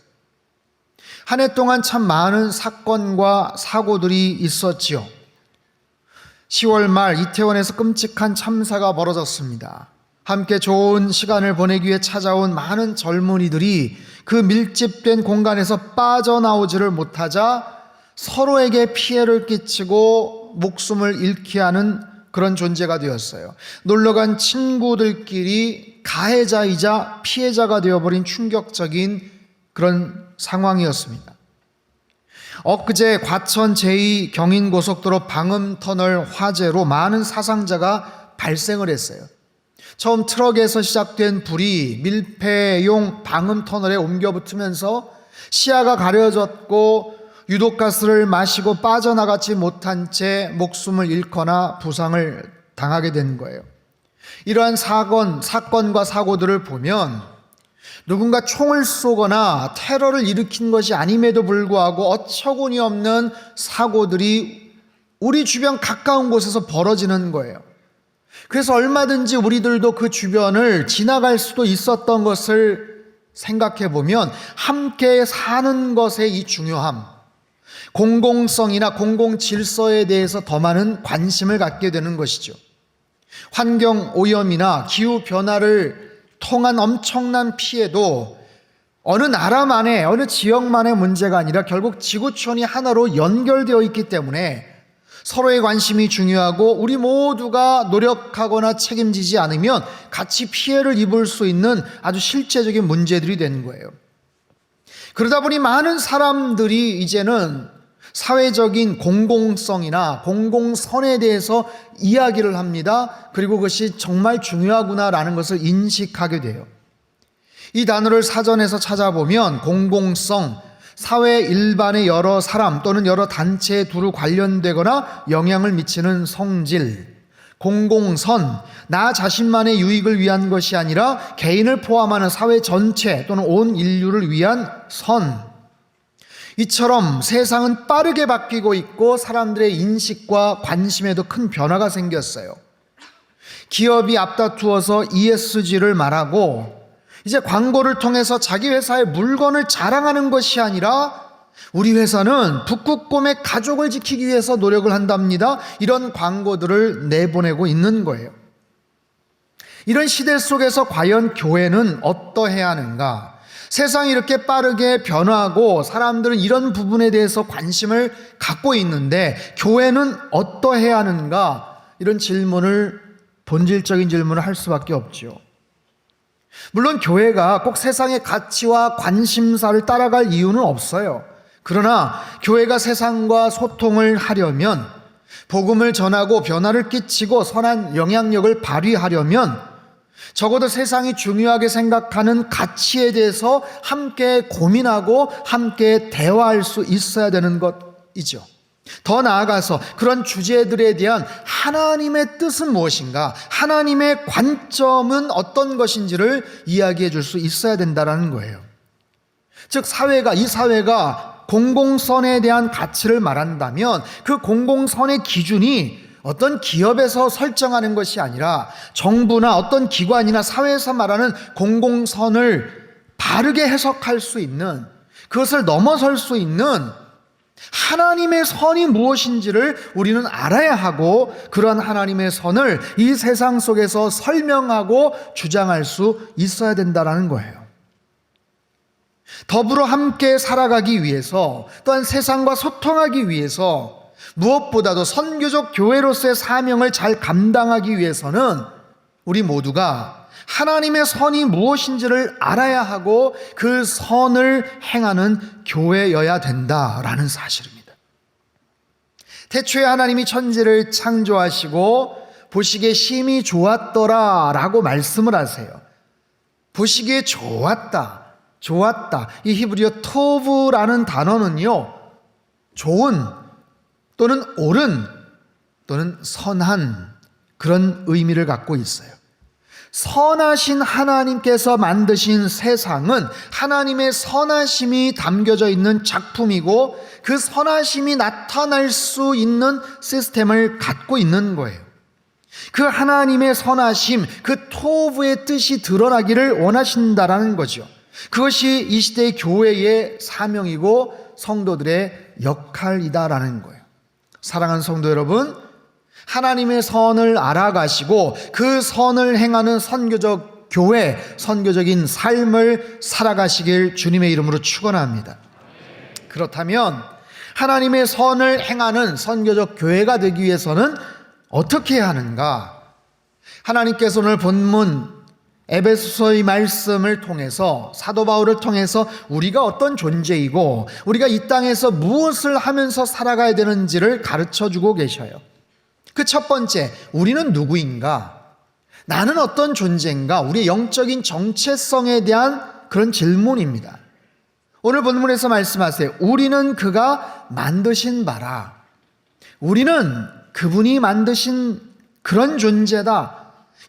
한 해 동안 참 많은 사건과 사고들이 있었지요. 10월 말 이태원에서 끔찍한 참사가 벌어졌습니다. 함께 좋은 시간을 보내기 위해 찾아온 많은 젊은이들이 그 밀집된 공간에서 빠져나오지를 못하자 서로에게 피해를 끼치고 목숨을 잃게 하는 그런 존재가 되었어요. 놀러간 친구들끼리 가해자이자 피해자가 되어버린 충격적인 그런 상황이었습니다. 엊그제 과천 제2경인고속도로 방음터널 화재로 많은 사상자가 발생을 했어요. 처음 트럭에서 시작된 불이 밀폐용 방음터널에 옮겨 붙으면서 시야가 가려졌고 유독가스를 마시고 빠져나가지 못한 채 목숨을 잃거나 부상을 당하게 된 거예요. 이러한 사건과 사고들을 보면 누군가 총을 쏘거나 테러를 일으킨 것이 아님에도 불구하고 어처구니 없는 사고들이 우리 주변 가까운 곳에서 벌어지는 거예요. 그래서 얼마든지 우리들도 그 주변을 지나갈 수도 있었던 것을 생각해 보면 함께 사는 것의 이 중요함, 공공성이나 공공질서에 대해서 더 많은 관심을 갖게 되는 것이죠. 환경 오염이나 기후 변화를 통한 엄청난 피해도 어느 나라만의, 어느 지역만의 문제가 아니라 결국 지구촌이 하나로 연결되어 있기 때문에 서로의 관심이 중요하고 우리 모두가 노력하거나 책임지지 않으면 같이 피해를 입을 수 있는 아주 실제적인 문제들이 되는 거예요. 그러다 보니 많은 사람들이 이제는 사회적인 공공성이나 공공선에 대해서 이야기를 합니다. 그리고 그것이 정말 중요하구나라는 것을 인식하게 돼요. 이 단어를 사전에서 찾아보면 공공성, 사회 일반의 여러 사람 또는 여러 단체에 두루 관련되거나 영향을 미치는 성질, 공공선, 나 자신만의 유익을 위한 것이 아니라 개인을 포함하는 사회 전체 또는 온 인류를 위한 선. 이처럼 세상은 빠르게 바뀌고 있고 사람들의 인식과 관심에도 큰 변화가 생겼어요. 기업이 앞다투어서 ESG를 말하고 이제 광고를 통해서 자기 회사의 물건을 자랑하는 것이 아니라 우리 회사는 북극곰의 가족을 지키기 위해서 노력을 한답니다. 이런 광고들을 내보내고 있는 거예요. 이런 시대 속에서 과연 교회는 어떠해야 하는가? 세상이 이렇게 빠르게 변화하고 사람들은 이런 부분에 대해서 관심을 갖고 있는데 교회는 어떠해야 하는가? 이런 질문을, 본질적인 질문을 할 수밖에 없죠. 물론 교회가 꼭 세상의 가치와 관심사를 따라갈 이유는 없어요. 그러나 교회가 세상과 소통을 하려면, 복음을 전하고 변화를 끼치고 선한 영향력을 발휘하려면 적어도 세상이 중요하게 생각하는 가치에 대해서 함께 고민하고 함께 대화할 수 있어야 되는 것이죠. 더 나아가서 그런 주제들에 대한 하나님의 뜻은 무엇인가, 하나님의 관점은 어떤 것인지를 이야기해 줄 수 있어야 된다는 거예요. 즉 이 사회가 공공선에 대한 가치를 말한다면 그 공공선의 기준이 어떤 기업에서 설정하는 것이 아니라 정부나 어떤 기관이나 사회에서 말하는 공공선을 바르게 해석할 수 있는, 그것을 넘어설 수 있는 하나님의 선이 무엇인지를 우리는 알아야 하고 그런 하나님의 선을 이 세상 속에서 설명하고 주장할 수 있어야 된다는 거예요. 더불어 함께 살아가기 위해서, 또한 세상과 소통하기 위해서, 무엇보다도 선교적 교회로서의 사명을 잘 감당하기 위해서는 우리 모두가 하나님의 선이 무엇인지를 알아야 하고 그 선을 행하는 교회여야 된다라는 사실입니다. 태초에 하나님이 천지를 창조하시고 보시기에 심히 좋았더라 라고 말씀을 하세요. 보시기에 좋았다, 좋았다. 이 히브리어 토브라는 단어는요, 좋은 또는 옳은 또는 선한 그런 의미를 갖고 있어요. 선하신 하나님께서 만드신 세상은 하나님의 선하심이 담겨져 있는 작품이고 그 선하심이 나타날 수 있는 시스템을 갖고 있는 거예요. 그 하나님의 선하심, 그 토브의 뜻이 드러나기를 원하신다라는 거죠. 그것이 이 시대의 교회의 사명이고 성도들의 역할이다라는 거예요. 사랑하는 성도 여러분, 하나님의 선을 알아가시고 그 선을 행하는 선교적 교회, 선교적인 삶을 살아가시길 주님의 이름으로 축원합니다. 그렇다면 하나님의 선을 행하는 선교적 교회가 되기 위해서는 어떻게 해야 하는가? 하나님께서 오늘 본문 에베소서의 말씀을 통해서, 사도 바울을 통해서 우리가 어떤 존재이고 우리가 이 땅에서 무엇을 하면서 살아가야 되는지를 가르쳐주고 계셔요. 그 첫 번째, 우리는 누구인가? 나는 어떤 존재인가? 우리의 영적인 정체성에 대한 그런 질문입니다. 오늘 본문에서 말씀하세요. 우리는 그가 만드신 바라. 우리는 그분이 만드신 그런 존재다.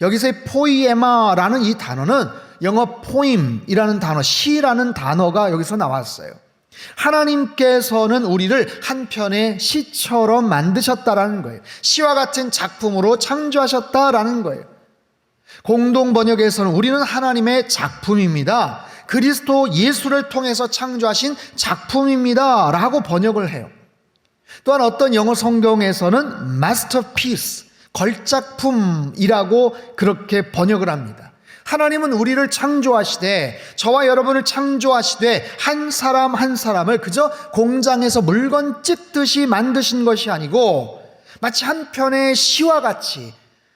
여기서의 포이에마라는 이 단어는 영어 포임이라는 단어, 시라는 단어가 여기서 나왔어요. 하나님께서는 우리를 한 편의 시처럼 만드셨다라는 거예요. 시와 같은 작품으로 창조하셨다라는 거예요. 공동 번역에서는 우리는 하나님의 작품입니다. 그리스도 예수를 통해서 창조하신 작품입니다 라고 번역을 해요. 또한 어떤 영어 성경에서는 masterpiece, 걸작품이라고 그렇게 번역을 합니다. 하나님은 우리를 창조하시되, 저와 여러분을 창조하시되 한 사람 한 사람을 그저 공장에서 물건 찢듯이 만드신 것이 아니고 마치 한 편의 시와 같이,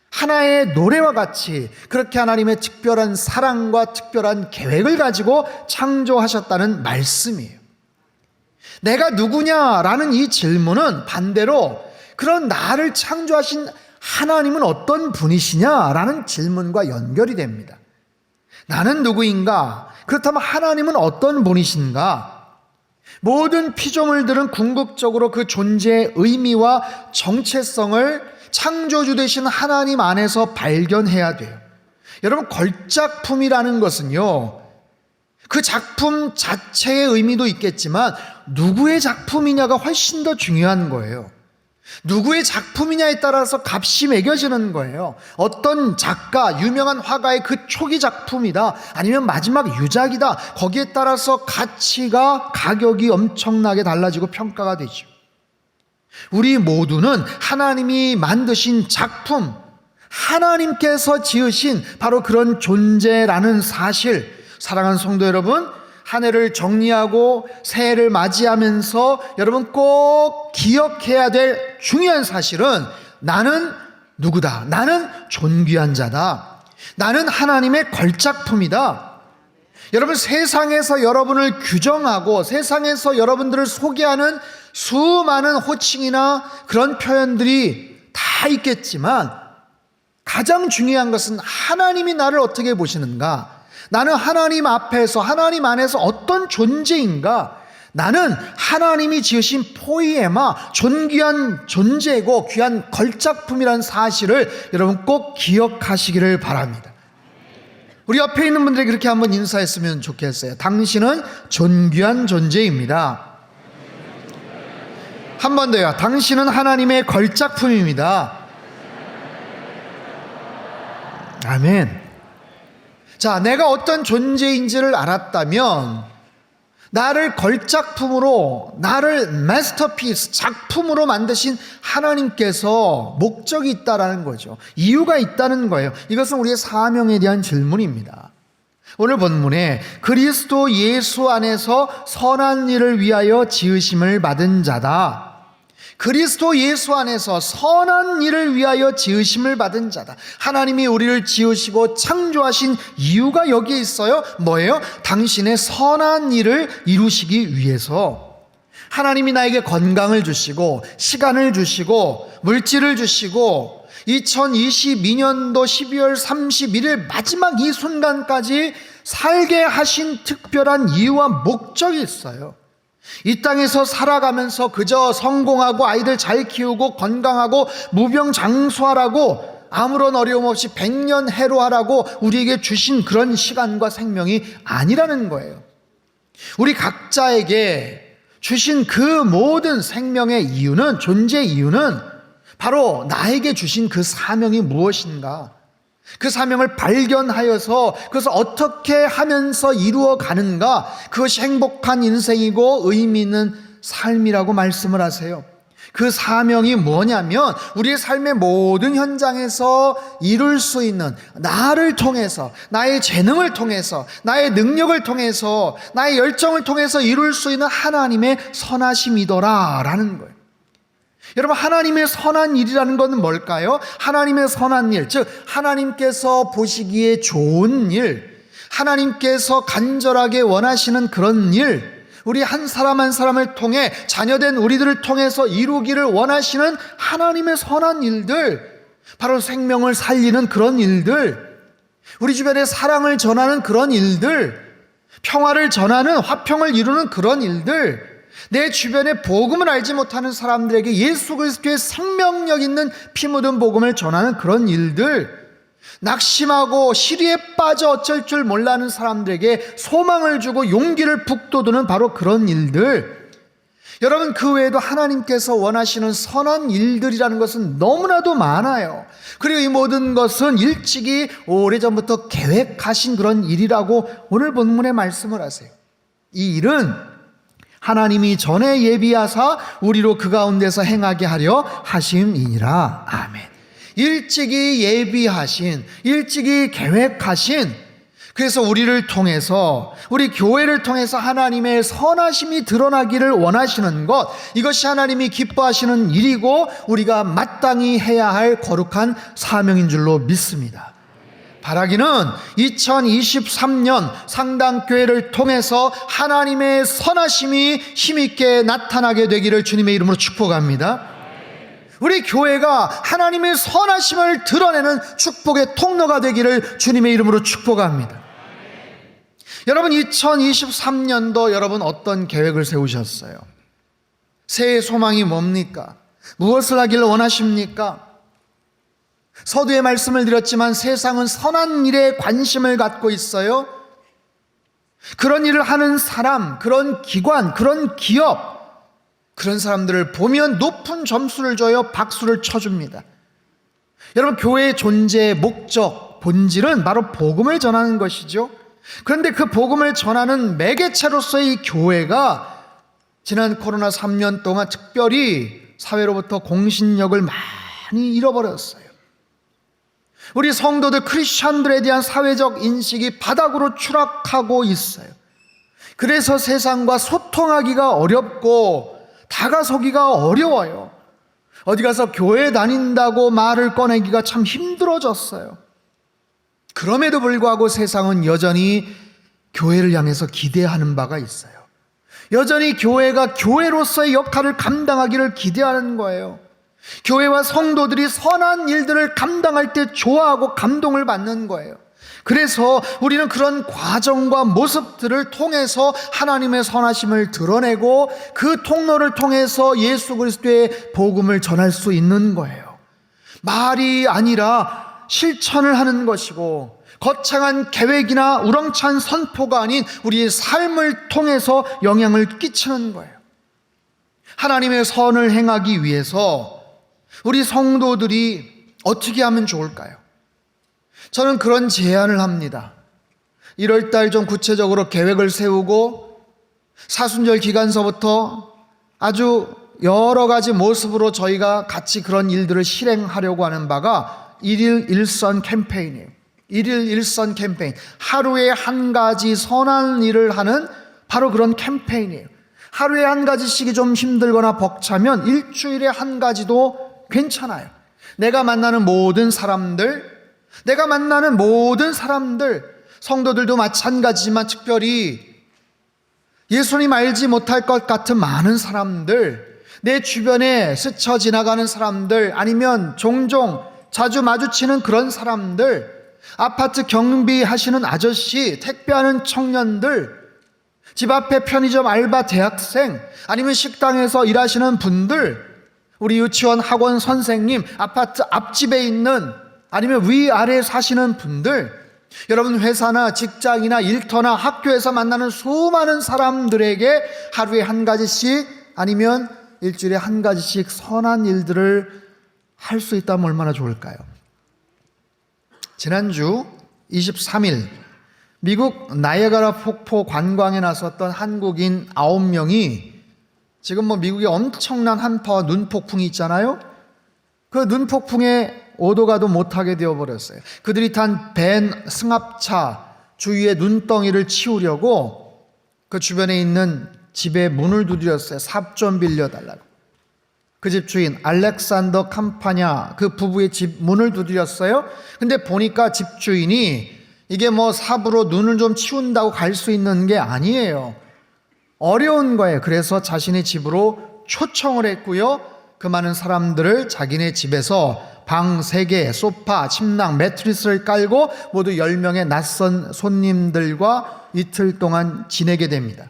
하나의 노래와 같이 그렇게 하나님의 특별한 사랑과 특별한 계획을 가지고 창조하셨다는 말씀이에요. 내가 누구냐라는 이 질문은 반대로 그런 나를 창조하신 하나님은 어떤 분이시냐라는 질문과 연결이 됩니다. 나는 누구인가? 그렇다면 하나님은 어떤 분이신가? 모든 피조물들은 궁극적으로 그 존재의 의미와 정체성을 창조주 되신 하나님 안에서 발견해야 돼요. 여러분, 걸작품이라는 것은요, 그 작품 자체의 의미도 있겠지만 누구의 작품이냐가 훨씬 더 중요한 거예요. 누구의 작품이냐에 따라서 값이 매겨지는 거예요. 어떤 작가, 유명한 화가의 그 초기 작품이다, 아니면 마지막 유작이다, 거기에 따라서 가격이 엄청나게 달라지고 평가가 되죠. 우리 모두는 하나님이 만드신 작품, 하나님께서 지으신 바로 그런 존재라는 사실, 사랑하는 성도 여러분, 한 해를 정리하고 새해를 맞이하면서 여러분 꼭 기억해야 될 중요한 사실은 나는 누구다. 나는 존귀한 자다. 나는 하나님의 걸작품이다. 여러분, 세상에서 여러분을 규정하고 세상에서 여러분들을 소개하는 수많은 호칭이나 그런 표현들이 다 있겠지만 가장 중요한 것은 하나님이 나를 어떻게 보시는가? 나는 하나님 앞에서, 하나님 안에서 어떤 존재인가? 나는 하나님이 지으신 포이에마, 존귀한 존재고 귀한 걸작품이라는 사실을 여러분 꼭 기억하시기를 바랍니다. 우리 옆에 있는 분들에게 그렇게 한번 인사했으면 좋겠어요. 당신은 존귀한 존재입니다. 한 번 더요. 당신은 하나님의 걸작품입니다. 아멘. 자, 내가 어떤 존재인지를 알았다면 나를 걸작품으로, 나를 마스터피스, 작품으로 만드신 하나님께서 목적이 있다라는 거죠. 이유가 있다는 거예요. 이것은 우리의 사명에 대한 질문입니다. 오늘 본문에 그리스도 예수 안에서 선한 일을 위하여 지으심을 받은 자다. 그리스도 예수 안에서 선한 일을 위하여 지으심을 받은 자다. 하나님이 우리를 지으시고 창조하신 이유가 여기에 있어요. 뭐예요? 당신의 선한 일을 이루시기 위해서. 하나님이 나에게 건강을 주시고 시간을 주시고 물질을 주시고 2022년도 12월 31일 마지막 이 순간까지 살게 하신 특별한 이유와 목적이 있어요. 이 땅에서 살아가면서 그저 성공하고 아이들 잘 키우고 건강하고 무병장수하라고, 아무런 어려움 없이 100년 해로하라고 우리에게 주신 그런 시간과 생명이 아니라는 거예요. 우리 각자에게 주신 그 모든 생명의 이유는, 존재의 이유는 바로 나에게 주신 그 사명이 무엇인가, 그 사명을 발견하여서 그것을 어떻게 하면서 이루어 가는가, 그것이 행복한 인생이고 의미 있는 삶이라고 말씀을 하세요. 그 사명이 뭐냐면 우리의 삶의 모든 현장에서 이룰 수 있는, 나를 통해서, 나의 재능을 통해서, 나의 능력을 통해서, 나의 열정을 통해서 이룰 수 있는 하나님의 선하심이더라 라는 거예요. 여러분, 하나님의 선한 일이라는 것은 뭘까요? 하나님의 선한 일, 즉 하나님께서 보시기에 좋은 일, 하나님께서 간절하게 원하시는 그런 일, 우리 한 사람 한 사람을 통해 자녀된 우리들을 통해서 이루기를 원하시는 하나님의 선한 일들, 바로 생명을 살리는 그런 일들, 우리 주변에 사랑을 전하는 그런 일들, 평화를 전하는, 화평을 이루는 그런 일들, 내 주변에 복음을 알지 못하는 사람들에게 예수 그리스도의 생명력 있는 피 묻은 복음을 전하는 그런 일들, 낙심하고 시리에 빠져 어쩔 줄 몰라하는 사람들에게 소망을 주고 용기를 북돋우는 바로 그런 일들, 여러분, 그 외에도 하나님께서 원하시는 선한 일들이라는 것은 너무나도 많아요. 그리고 이 모든 것은 일찍이 오래전부터 계획하신 그런 일이라고 오늘 본문에 말씀을 하세요. 이 일은 하나님이 전에 예비하사 우리로 그 가운데서 행하게 하려 하심이니라. 아멘. 일찍이 예비하신, 일찍이 계획하신, 그래서 우리를 통해서, 우리 교회를 통해서 하나님의 선하심이 드러나기를 원하시는 것, 이것이 하나님이 기뻐하시는 일이고 우리가 마땅히 해야 할 거룩한 사명인 줄로 믿습니다. 바라기는 2023년 상당교회를 통해서 하나님의 선하심이 힘있게 나타나게 되기를 주님의 이름으로 축복합니다. 우리 교회가 하나님의 선하심을 드러내는 축복의 통로가 되기를 주님의 이름으로 축복합니다. 여러분, 2023년도 여러분 어떤 계획을 세우셨어요? 새해 소망이 뭡니까? 무엇을 하기를 원하십니까? 서두에 말씀을 드렸지만 세상은 선한 일에 관심을 갖고 있어요. 그런 일을 하는 사람, 그런 기관, 그런 기업, 그런 사람들을 보면 높은 점수를 줘요. 박수를 쳐줍니다. 여러분, 교회의 존재의 목적, 본질은 바로 복음을 전하는 것이죠. 그런데 그 복음을 전하는 매개체로서의 이 교회가 지난 코로나 3년 동안 특별히 사회로부터 공신력을 많이 잃어버렸어요. 우리 성도들, 크리스찬들에 대한 사회적 인식이 바닥으로 추락하고 있어요. 그래서 세상과 소통하기가 어렵고 다가서기가 어려워요. 어디 가서 교회 다닌다고 말을 꺼내기가 참 힘들어졌어요. 그럼에도 불구하고 세상은 여전히 교회를 향해서 기대하는 바가 있어요. 여전히 교회가 교회로서의 역할을 감당하기를 기대하는 거예요. 교회와 성도들이 선한 일들을 감당할 때 좋아하고 감동을 받는 거예요. 그래서 우리는 그런 과정과 모습들을 통해서 하나님의 선하심을 드러내고 그 통로를 통해서 예수 그리스도의 복음을 전할 수 있는 거예요. 말이 아니라 실천을 하는 것이고, 거창한 계획이나 우렁찬 선포가 아닌 우리의 삶을 통해서 영향을 끼치는 거예요. 하나님의 선을 행하기 위해서 우리 성도들이 어떻게 하면 좋을까요? 저는 그런 제안을 합니다. 1월달 좀 구체적으로 계획을 세우고 사순절 기간서부터 아주 여러 가지 모습으로 저희가 같이 그런 일들을 실행하려고 하는 바가 1일 1선 캠페인이에요. 1일 1선 캠페인. 하루에 한 가지 선한 일을 하는 바로 그런 캠페인이에요. 하루에 한 가지씩이 좀 힘들거나 벅차면 일주일에 한 가지도 괜찮아요. 내가 만나는 모든 사람들, 성도들도 마찬가지지만 특별히 예수님 알지 못할 것 같은 많은 사람들, 내 주변에 스쳐 지나가는 사람들, 아니면 종종 자주 마주치는 그런 사람들, 아파트 경비하시는 아저씨, 택배하는 청년들, 집 앞에 편의점 알바 대학생, 아니면 식당에서 일하시는 분들, 우리 유치원 학원 선생님, 아파트 앞집에 있는, 아니면 위아래에 사시는 분들, 여러분 회사나 직장이나 일터나 학교에서 만나는 수많은 사람들에게 하루에 한 가지씩 아니면 일주일에 한 가지씩 선한 일들을 할 수 있다면 얼마나 좋을까요? 지난주 23일 미국 나이아가라 폭포 관광에 나섰던 한국인 9명이 지금 미국에 엄청난 한파와 눈폭풍이 있잖아요. 그 눈폭풍에 오도 가도 못하게 되어버렸어요. 그들이 탄 밴 승합차 주위에 눈덩이를 치우려고 그 주변에 있는 집에 문을 두드렸어요. 삽 좀 빌려달라고. 그 집 주인 알렉산더 캄파냐 그 부부의 집 문을 두드렸어요. 근데 보니까 집 주인이 이게 삽으로 눈을 좀 치운다고 갈 수 있는 게 아니에요. 어려운 거예요. 그래서 자신의 집으로 초청을 했고요. 그 많은 사람들을 자기네 집에서 방 3개, 소파, 침낭, 매트리스를 깔고 모두 10명의 낯선 손님들과 이틀 동안 지내게 됩니다.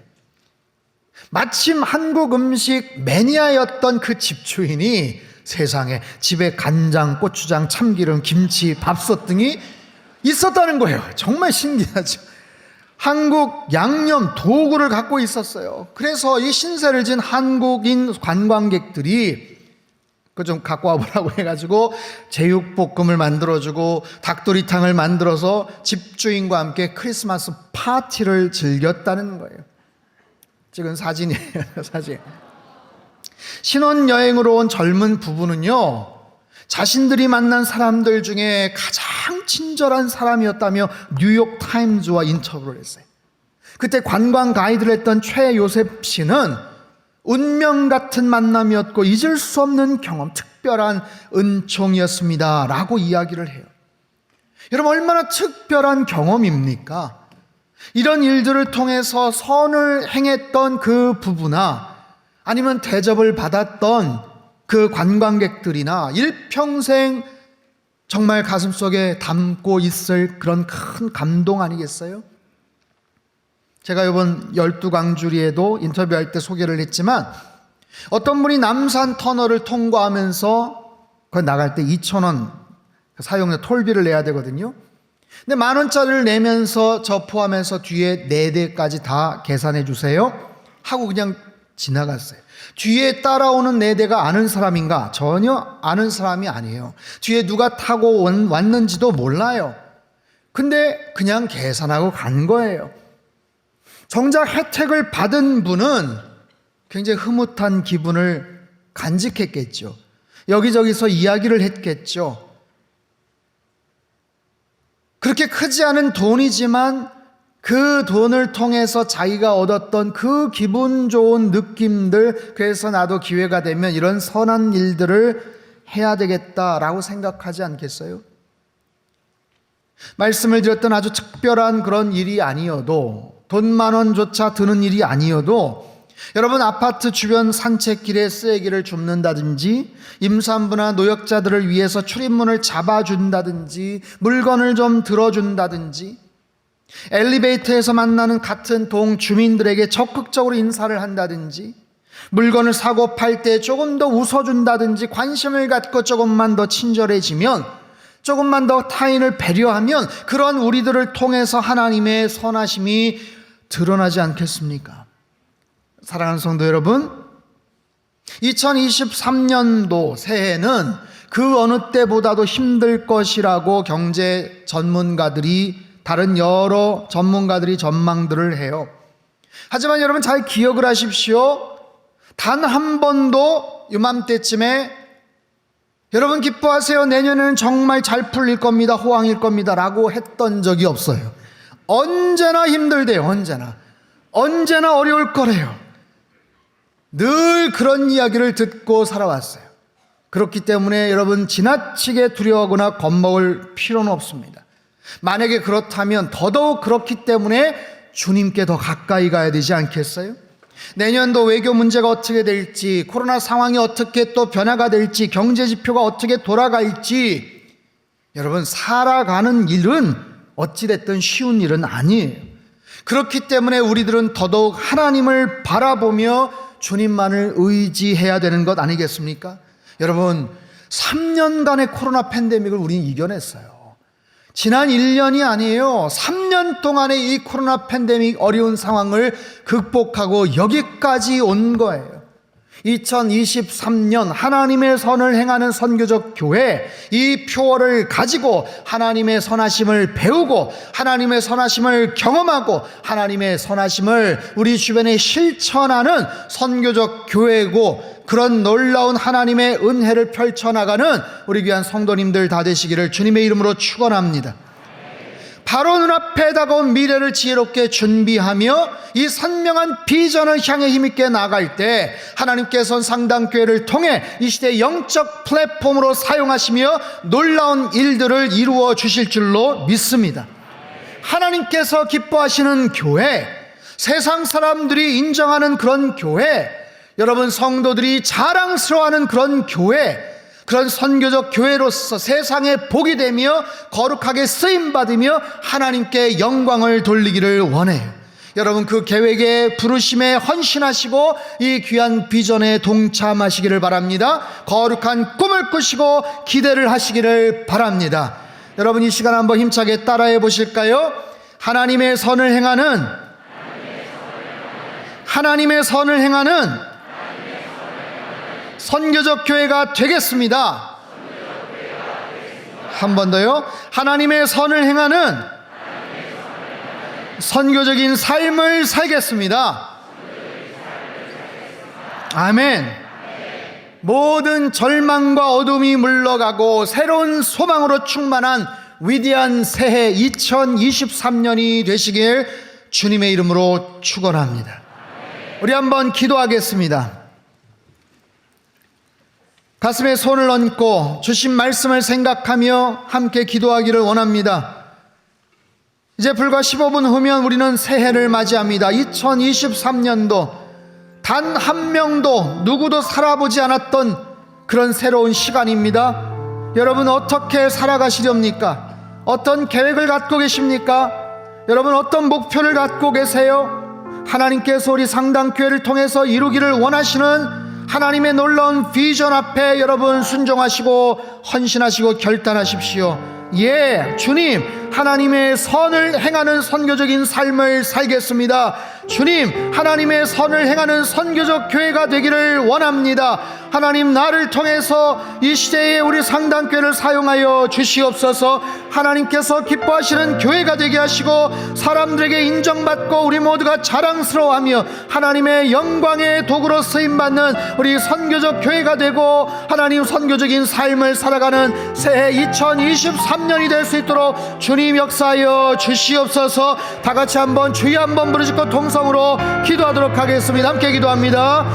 마침 한국 음식 매니아였던 그 집주인이 세상에 집에 간장, 고추장, 참기름, 김치, 밥솥 등이 있었다는 거예요. 정말 신기하죠. 한국 양념 도구를 갖고 있었어요. 그래서 이 신세를 진 한국인 관광객들이 그거 좀 갖고 와보라고 해가지고 제육볶음을 만들어주고 닭도리탕을 만들어서 집주인과 함께 크리스마스 파티를 즐겼다는 거예요. 찍은 사진이에요. 사진. 신혼여행으로 온 젊은 부부는요, 자신들이 만난 사람들 중에 가장 친절한 사람이었다며 뉴욕 타임즈와 인터뷰를 했어요. 그때 관광 가이드를 했던 최요셉 씨는 운명 같은 만남이었고 잊을 수 없는 경험, 특별한 은총이었습니다 라고 이야기를 해요. 여러분, 얼마나 특별한 경험입니까? 이런 일들을 통해서 선을 행했던 그 부부나 아니면 대접을 받았던 그 관광객들이나 일평생 정말 가슴속에 담고 있을 그런 큰 감동 아니겠어요? 제가 이번 12강주리에도 인터뷰할 때 소개를 했지만 어떤 분이 남산 터널을 통과하면서 그 나갈 때 2,000원 사용료 톨비를 내야 되거든요. 근데 10,000원짜리를 내면서 저 포함해서 뒤에 4대까지 다 계산해 주세요 하고 그냥 지나갔어요. 뒤에 따라오는 4대가 아는 사람인가? 전혀 아는 사람이 아니에요. 뒤에 누가 타고 왔는지도 몰라요. 근데 그냥 계산하고 간 거예요. 정작 혜택을 받은 분은 굉장히 흐뭇한 기분을 간직했겠죠. 여기저기서 이야기를 했겠죠. 그렇게 크지 않은 돈이지만 그 돈을 통해서 자기가 얻었던 그 기분 좋은 느낌들, 그래서 나도 기회가 되면 이런 선한 일들을 해야 되겠다라고 생각하지 않겠어요? 말씀을 드렸던 아주 특별한 그런 일이 아니어도, 돈 10,000원조차 드는 일이 아니어도 여러분, 아파트 주변 산책길에 쓰레기를 줍는다든지, 임산부나 노약자들을 위해서 출입문을 잡아준다든지, 물건을 좀 들어준다든지, 엘리베이터에서 만나는 같은 동 주민들에게 적극적으로 인사를 한다든지, 물건을 사고 팔 때 조금 더 웃어준다든지, 관심을 갖고 조금만 더 친절해지면, 조금만 더 타인을 배려하면 그런 우리들을 통해서 하나님의 선하심이 드러나지 않겠습니까? 사랑하는 성도 여러분, 2023년도 새해는 그 어느 때보다도 힘들 것이라고 경제 전문가들이, 다른 여러 전문가들이 전망들을 해요. 하지만 여러분, 잘 기억을 하십시오. 단 한 번도 이맘때쯤에 여러분 기뻐하세요, 내년에는 정말 잘 풀릴 겁니다, 호황일 겁니다 라고 했던 적이 없어요. 언제나 힘들대요. 언제나 어려울 거래요. 늘 그런 이야기를 듣고 살아왔어요. 그렇기 때문에 여러분, 지나치게 두려워하거나 겁먹을 필요는 없습니다. 만약에 그렇다면 더더욱 그렇기 때문에 주님께 더 가까이 가야 되지 않겠어요? 내년도 외교 문제가 어떻게 될지, 코로나 상황이 어떻게 또 변화가 될지, 경제 지표가 어떻게 돌아갈지, 여러분, 살아가는 일은 어찌됐든 쉬운 일은 아니에요. 그렇기 때문에 우리들은 더더욱 하나님을 바라보며 주님만을 의지해야 되는 것 아니겠습니까? 여러분, 3년간의 코로나 팬데믹을 우리는 이겨냈어요. 지난 1년이 아니에요. 3년 동안의 이 코로나 팬데믹 어려운 상황을 극복하고 여기까지 온 거예요. 2023년 하나님의 선을 행하는 선교적 교회, 이 표어를 가지고 하나님의 선하심을 배우고 하나님의 선하심을 경험하고 하나님의 선하심을 우리 주변에 실천하는 선교적 교회고, 그런 놀라운 하나님의 은혜를 펼쳐나가는 우리 귀한 성도님들 다 되시기를 주님의 이름으로 축원합니다. 바로 눈앞에 다가온 미래를 지혜롭게 준비하며 이 선명한 비전을 향해 힘있게 나아갈 때 하나님께서는 상당교회를 통해 이 시대의 영적 플랫폼으로 사용하시며 놀라운 일들을 이루어 주실 줄로 믿습니다. 하나님께서 기뻐하시는 교회, 세상 사람들이 인정하는 그런 교회, 여러분 성도들이 자랑스러워하는 그런 교회, 그런 선교적 교회로서 세상에 복이 되며 거룩하게 쓰임받으며 하나님께 영광을 돌리기를 원해요. 여러분, 그 계획에 부르심에 헌신하시고 이 귀한 비전에 동참하시기를 바랍니다. 거룩한 꿈을 꾸시고 기대를 하시기를 바랍니다. 여러분, 이 시간 한번 힘차게 따라해 보실까요? 하나님의 선을 행하는 선교적 교회가 되겠습니다. 한 번 더요. 하나님의 선을 행하는 선교적인 삶을 살겠습니다. 아멘. 모든 절망과 어둠이 물러가고 새로운 소망으로 충만한 위대한 새해 2023년이 되시길 주님의 이름으로 축원합니다. 우리 한번 기도하겠습니다. 가슴에 손을 얹고 주신 말씀을 생각하며 함께 기도하기를 원합니다. 이제 불과 15분 후면 우리는 새해를 맞이합니다. 2023년도 단 한 명도 누구도 살아보지 않았던 그런 새로운 시간입니다. 여러분 어떻게 살아가시렵니까? 어떤 계획을 갖고 계십니까? 여러분 어떤 목표를 갖고 계세요? 하나님께서 우리 상당교회를 통해서 이루기를 원하시는 하나님의 놀라운 비전 앞에 여러분 순종하시고 헌신하시고 결단하십시오. 예, 주님, 하나님의 선을 행하는 선교적인 삶을 살겠습니다. 주님, 하나님의 선을 행하는 선교적 교회가 되기를 원합니다. 하나님, 나를 통해서 이 시대에 우리 상당교회를 사용하여 주시옵소서. 하나님께서 기뻐하시는 교회가 되게 하시고 사람들에게 인정받고 우리 모두가 자랑스러워하며 하나님의 영광의 도구로 쓰임받는 우리 선교적 교회가 되고 하나님 선교적인 삶을 살아가는 새해 2023년이 될 수 있도록 주님 역사하여 주시옵소서. 다 같이 한번 주여 한번 부르짖고 통성으로 기도하도록 하겠습니다. 함께 기도합니다.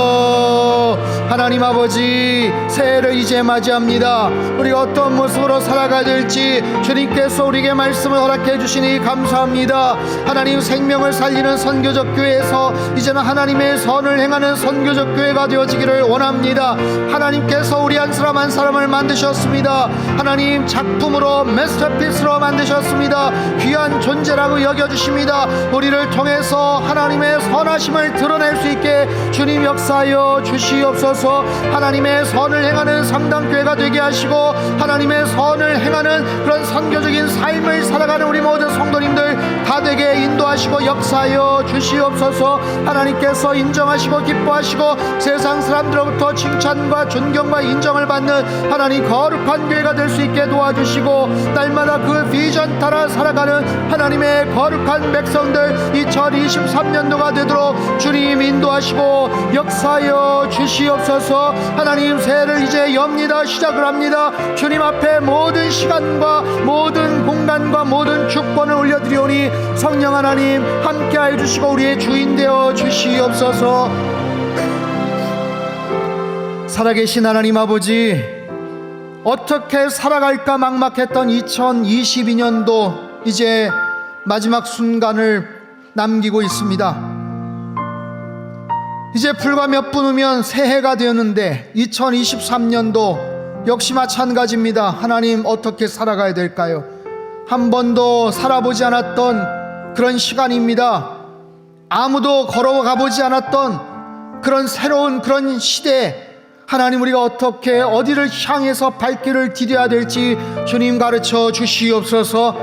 주여, 하나님 아버지, 새해를 이제 맞이합니다. 우리가 어떤 모습으로 살아가야 될지 주님께서 우리에게 말씀을 허락해 주시니 감사합니다. 하나님, 생명을 살리는 선교적 교회에서 이제는 하나님의 선을 행하는 선교적 교회가 되어지기를 원합니다. 하나님께서 우리 한 사람 한 사람을 만드셨습니다. 하나님, 작품으로 마스터피스로 만드셨습니다. 귀한 존재라고 여겨주십니다. 우리를 통해서 하나님의 선하심을 드러낼 수 있게 주님 역사하여 주시옵소서. 하나님의 선을 행하는 상당교회가 되게 하시고 하나님의 선을 행하는 그런 선교적인 삶을 살아가는 우리 모든 성도님들 다 되게 인도하시고 역사하여 주시옵소서. 하나님께서 인정하시고 기뻐하시고 세상 사람들로부터 칭찬과 존경과 인정을 받는 하나님 거룩한 교회가 될 수 있게 도와주시고 날마다 그 비전 따라 살아가는 하나님의 거룩한 백성들 2023년도가 되도록 주님 인도하시고 역사하여 주시옵소서. 하나님, 새해를 이제 엽니다. 시작을 합니다. 주님 앞에 모든 시간과 모든 공간과 모든 주권을 올려드리오니 성령 하나님 함께하여 주시고 우리의 주인 되어 주시옵소서. 살아계신 하나님 아버지, 어떻게 살아갈까 막막했던 2022년도 이제 마지막 순간을 남기고 있습니다. 이제 불과 몇 분 후면 새해가 되었는데 2023년도 역시 마찬가지입니다. 하나님, 어떻게 살아가야 될까요? 한 번도 살아보지 않았던 그런 시간입니다. 아무도 걸어가 보지 않았던 그런 새로운 그런 시대, 하나님, 우리가 어떻게 어디를 향해서 발길을 디뎌야 될지 주님 가르쳐 주시옵소서.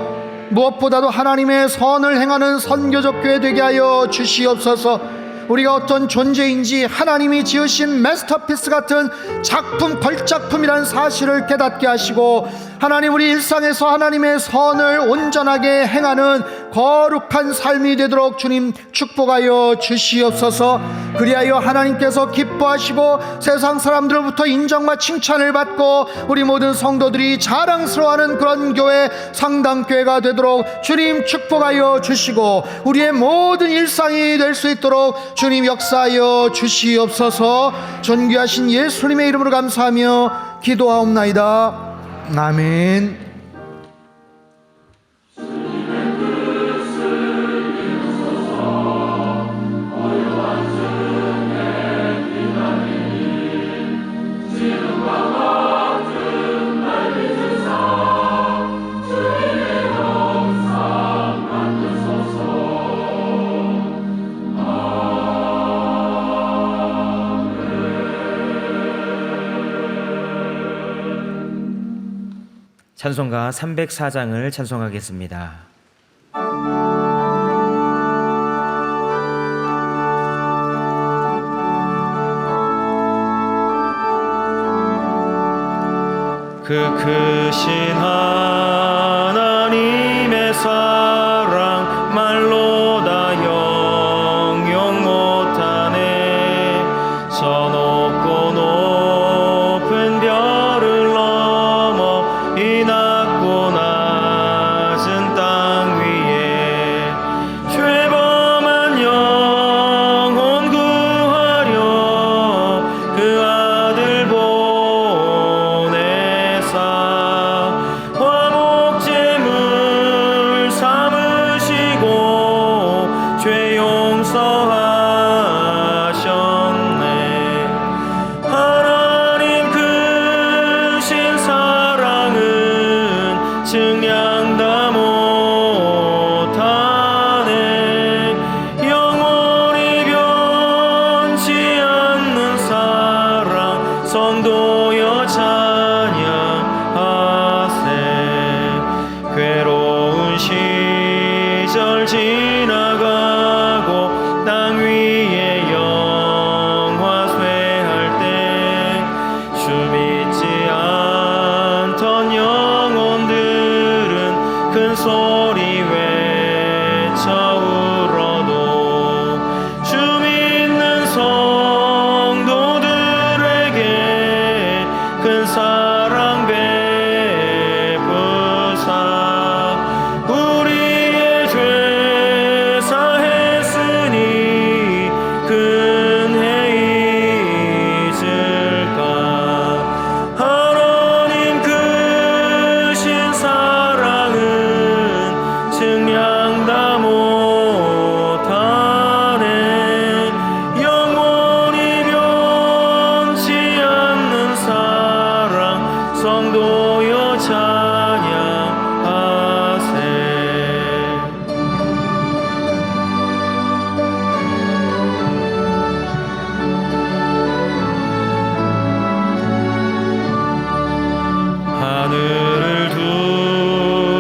무엇보다도 하나님의 선을 행하는 선교적 교회 되게 하여 주시옵소서. 우리가 어떤 존재인지 하나님이 지으신 마스터피스 같은 작품, 걸작품이라는 사실을 깨닫게 하시고 하나님, 우리 일상에서 하나님의 선을 온전하게 행하는 거룩한 삶이 되도록 주님 축복하여 주시옵소서. 그리하여 하나님께서 기뻐하시고 세상 사람들로부터 인정과 칭찬을 받고 우리 모든 성도들이 자랑스러워하는 그런 교회, 상당교회가 되도록 주님 축복하여 주시고 우리의 모든 일상이 될 수 있도록 주님 역사하여 주시옵소서. 존귀하신 예수님의 이름으로 감사하며 기도하옵나이다. 아멘. 찬송가 304장을 찬송하겠습니다. 그 크신 하나님의 사랑 말로 다 영영 못하네. 선호 성도여 찬양하세. 괴로운 시절 지나가고 땅 위에 영화 쇠할 때 주 믿지 않던 영혼들은 큰 소리 외쳐 울어도 주 믿는 성도들에게 큰 사랑 베푸사 우리의 죄 사했으니 근해 잊을까. 하나님 크신 사랑은 증량 다 못하네. 영원히 변치 않는 사랑 성도여 찬양하세. 하늘을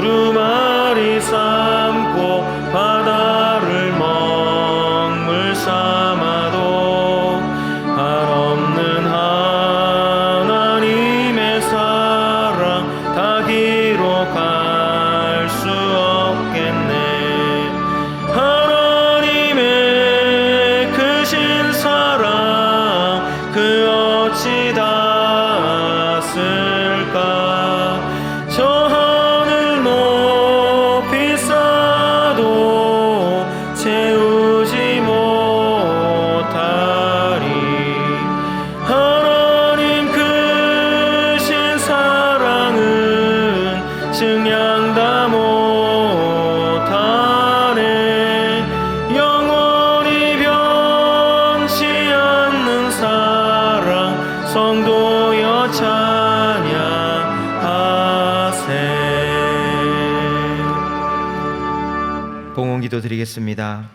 두루마리 삼고 바다를 먹물 삼아도 한없는 하나님의 사랑 다 기록할 수 없겠네. 하나님의 크신 사랑 그 어찌 다 쓸까. 저 하늘 높이 쌓아도 채우지 못하리. 하나님 크신 사랑은 증량 다 못하네. 영원히 변치 않는 사랑 성도여 찬양하세. 봉헌기도 드리겠습니다.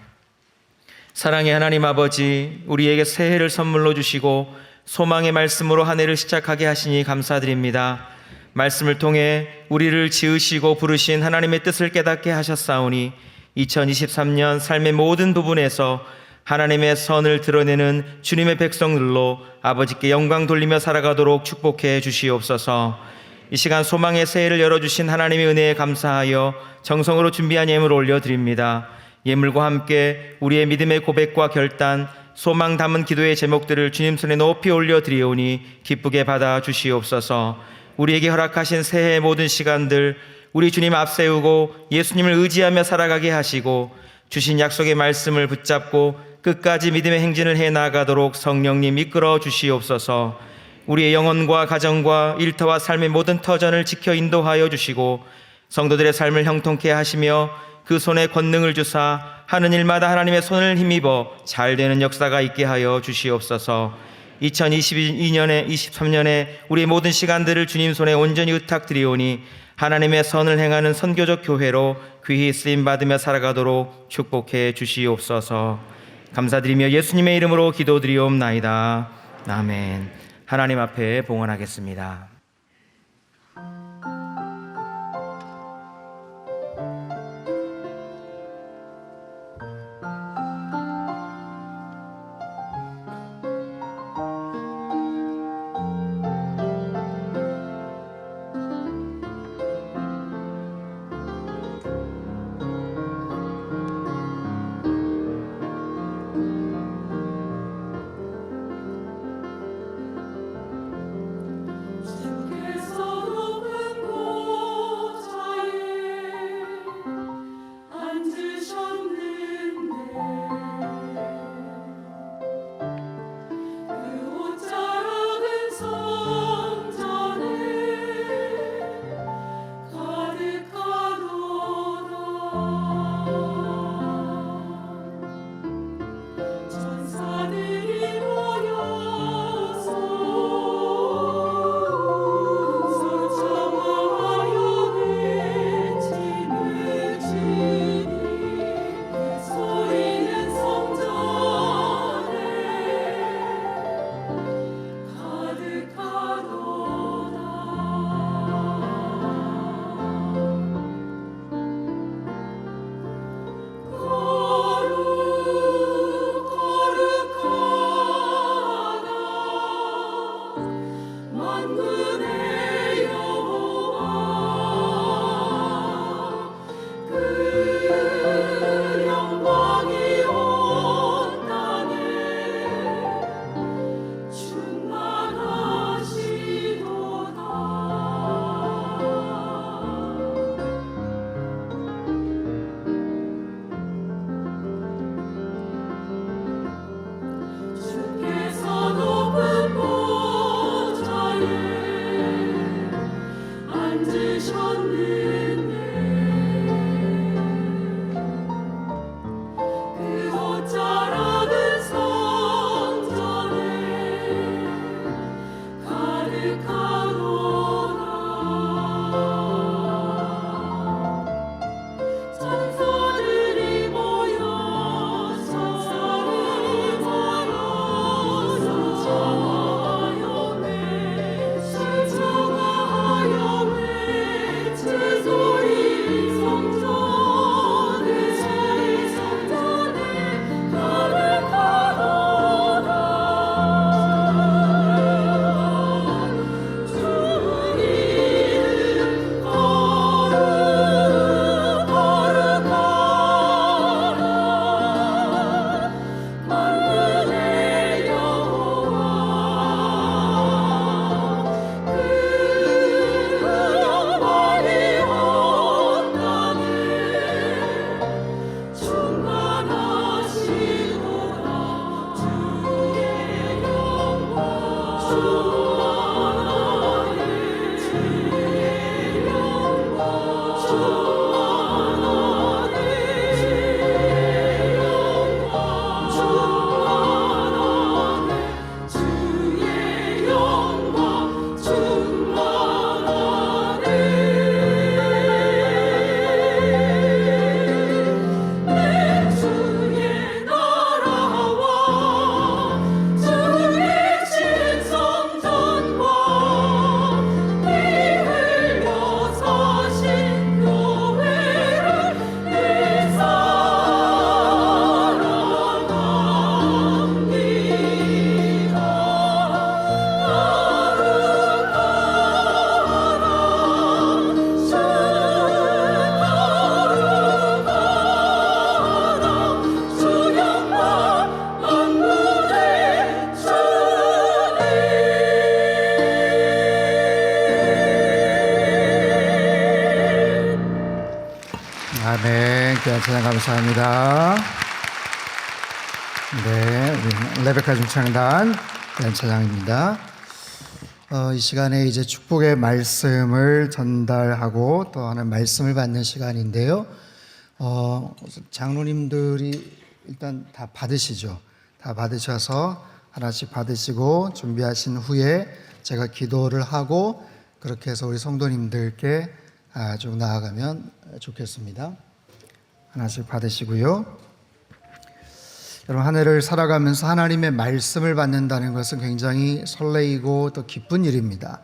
사랑의 하나님 아버지, 우리에게 새해를 선물로 주시고 소망의 말씀으로 한 해를 시작하게 하시니 감사드립니다. 말씀을 통해 우리를 지으시고 부르신 하나님의 뜻을 깨닫게 하셨사오니 2023년 삶의 모든 부분에서 하나님의 선을 드러내는 주님의 백성들로 아버지께 영광 돌리며 살아가도록 축복해 주시옵소서. 이 시간 소망의 새해를 열어주신 하나님의 은혜에 감사하여 정성으로 준비한 예물을 올려드립니다. 예물과 함께 우리의 믿음의 고백과 결단, 소망 담은 기도의 제목들을 주님 손에 높이 올려드리오니 기쁘게 받아 주시옵소서. 우리에게 허락하신 새해의 모든 시간들 우리 주님 앞세우고 예수님을 의지하며 살아가게 하시고 주신 약속의 말씀을 붙잡고 끝까지 믿음의 행진을 해나가도록 성령님 이끌어 주시옵소서. 우리의 영혼과 가정과 일터와 삶의 모든 터전을 지켜 인도하여 주시고 성도들의 삶을 형통케 하시며 그 손에 권능을 주사 하는 일마다 하나님의 손을 힘입어 잘 되는 역사가 있게 하여 주시옵소서. 2022년에 23년에 우리의 모든 시간들을 주님 손에 온전히 의탁드리오니 하나님의 선을 행하는 선교적 교회로 귀히 쓰임받으며 살아가도록 축복해 주시옵소서. 감사드리며 예수님의 이름으로 기도드리옵나이다. 아멘. 하나님 앞에 봉헌하겠습니다. 아멘. 귀한 찬양 감사합니다. 네, 우리 레베카 중창단 귀한 찬양입니다. 이 시간에 이제 축복의 말씀을 전달하고 또 하는 말씀을 받는 시간인데요. 장로님들이 일단 다 받으시죠. 다 받으셔서 하나씩 받으시고 준비하신 후에 제가 기도를 하고 그렇게 해서 우리 성도님들께 쭉 나아가면 좋겠습니다. 하나씩 받으시고요. 여러분, 한 해를 살아가면서 하나님의 말씀을 받는다는 것은 굉장히 설레이고 또 기쁜 일입니다.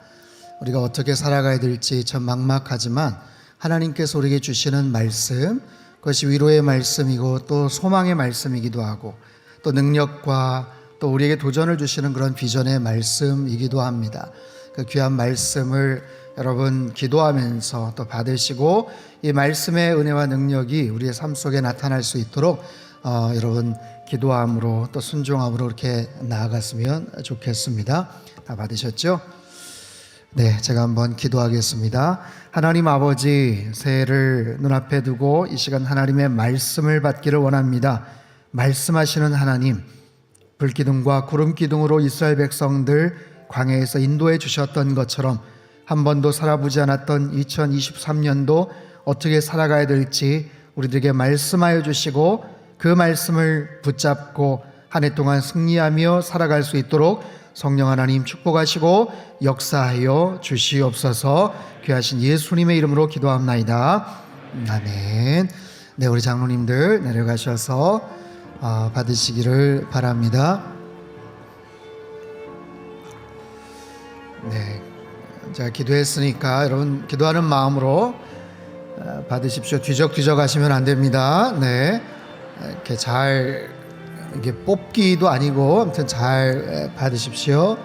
우리가 어떻게 살아가야 될지 참 막막하지만 하나님께서 우리에게 주시는 말씀, 그것이 위로의 말씀이고 또 소망의 말씀이기도 하고 또 능력과 또 우리에게 도전을 주시는 그런 비전의 말씀이기도 합니다. 그 귀한 말씀을 여러분 기도하면서 또 받으시고 이 말씀의 은혜와 능력이 우리의 삶 속에 나타날 수 있도록 여러분 기도함으로 또 순종함으로 이렇게 나아갔으면 좋겠습니다. 다 받으셨죠? 네, 제가 한번 기도하겠습니다. 하나님 아버지, 새해를 눈앞에 두고 이 시간 하나님의 말씀을 받기를 원합니다. 말씀하시는 하나님, 불기둥과 구름기둥으로 이스라엘 백성들 광야에서 인도해 주셨던 것처럼 한 번도 살아보지 않았던 2023년도 어떻게 살아가야 될지 우리들에게 말씀하여 주시고 그 말씀을 붙잡고 한 해 동안 승리하며 살아갈 수 있도록 성령 하나님 축복하시고 역사하여 주시옵소서. 귀하신 예수님의 이름으로 기도합나이다. 아멘. 네, 우리 장로님들 내려가셔서 받으시기를 바랍니다. 네, 제가 기도했으니까 여러분 기도하는 마음으로 받으십시오. 뒤적뒤적 하시면 안 됩니다. 네, 이렇게 잘 이게 뽑기도 아니고 아무튼 잘 받으십시오.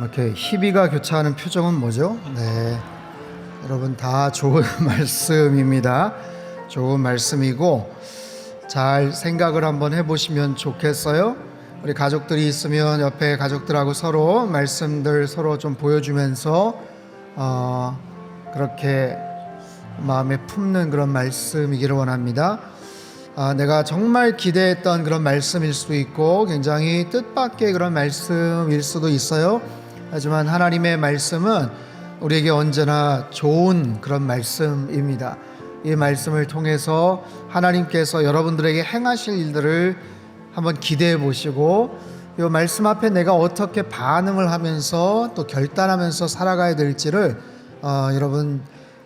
이렇게 희비가 교차하는 표정은 뭐죠? 네, 여러분 다 좋은 말씀입니다. 좋은 말씀이고 잘 생각을 한번 해보시면 좋겠어요. 우리 가족들이 있으면 옆에 가족들하고 서로 말씀들 서로 좀 보여주면서 그렇게 마음에 품는 그런 말씀이기를 원합니다. 내가 정말 기대했던 그런 말씀일 수도 있고 굉장히 뜻밖의 그런 말씀일 수도 있어요. 하지만 하나님의 말씀은 우리에게 언제나 좋은 그런 말씀입니다. 이 말씀을 통해서 하나님께서 여러분들에게 행하실 일들을 한번 기대해 보시고 이 말씀 앞에 내가 어떻게 반응을 하면서 또 결단하면서 살아가야 될지를 여러분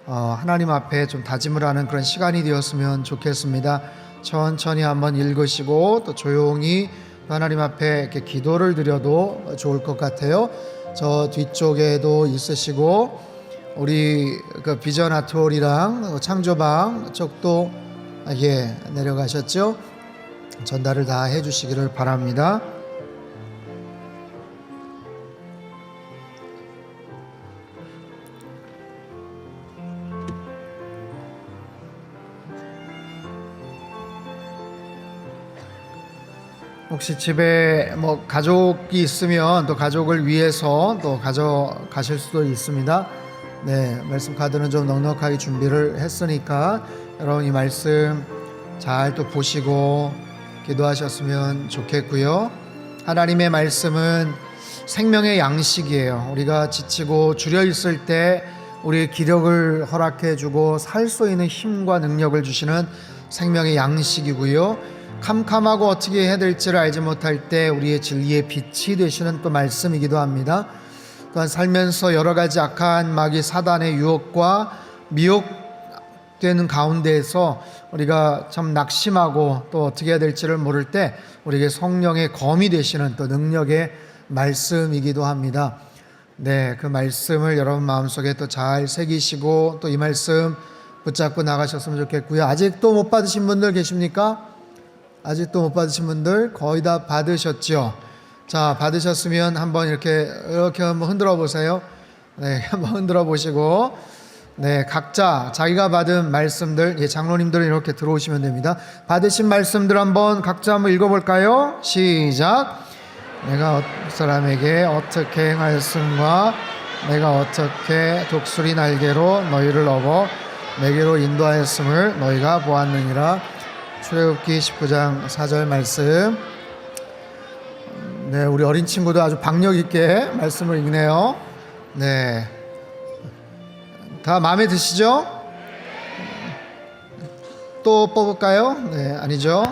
하나님 앞에 좀 다짐을 하는 그런 시간이 되었으면 좋겠습니다. 천천히 한번 읽으시고 또 조용히 하나님 앞에 이렇게 기도를 드려도 좋을 것 같아요. 저 뒤쪽에도 있으시고 우리 그 비전 아트홀이랑 창조방 쪽도 내려가셨죠? 전달을 다 해주시기를 바랍니다. 혹시 집에 뭐 가족이 있으면 또 가족을 위해서 또 가져가실 수도 있습니다. 네, 말씀 카드는 좀 넉넉하게 준비를 했으니까 여러분 이 말씀 잘 또 보시고 기도하셨으면 좋겠고요. 하나님의 말씀은 생명의 양식이에요. 우리가 지치고 주려 있을 때 우리의 기력을 허락해 주고 살 수 있는 힘과 능력을 주시는 생명의 양식이고요. 캄캄하고 어떻게 해야 될지를 알지 못할 때 우리의 진리의 빛이 되시는 또 말씀이기도 합니다. 또한 살면서 여러 가지 악한 마귀 사단의 유혹과 미혹되는 가운데에서 우리가 참 낙심하고 또 어떻게 해야 될지를 모를 때 우리에게 성령의 검이 되시는 또 능력의 말씀이기도 합니다. 네, 그 말씀을 여러분 마음속에 또 잘 새기시고 또 이 말씀 붙잡고 나가셨으면 좋겠고요. 아직도 못 받으신 분들 계십니까? 아직도 못 받으신 분들 거의 다 받으셨죠? 자, 받으셨으면 한번 이렇게 한번 흔들어 보세요. 네, 한번 흔들어 보시고, 네, 각자 자기가 받은 말씀들, 장로님들은 이렇게 들어오시면 됩니다. 받으신 말씀들 한번 각자 한번 읽어볼까요? 시작. 내가 사람에게 어떻게 행하였음과 내가 어떻게 독수리 날개로 너희를 업어 내게로 인도하였음을 너희가 보았느니라. 출애굽기 19장 4절 말씀. 네, 우리 어린 친구도 아주 박력 있게 말씀을 읽네요. 네, 다 마음에 드시죠? 또 뽑을까요? 네, 아니죠.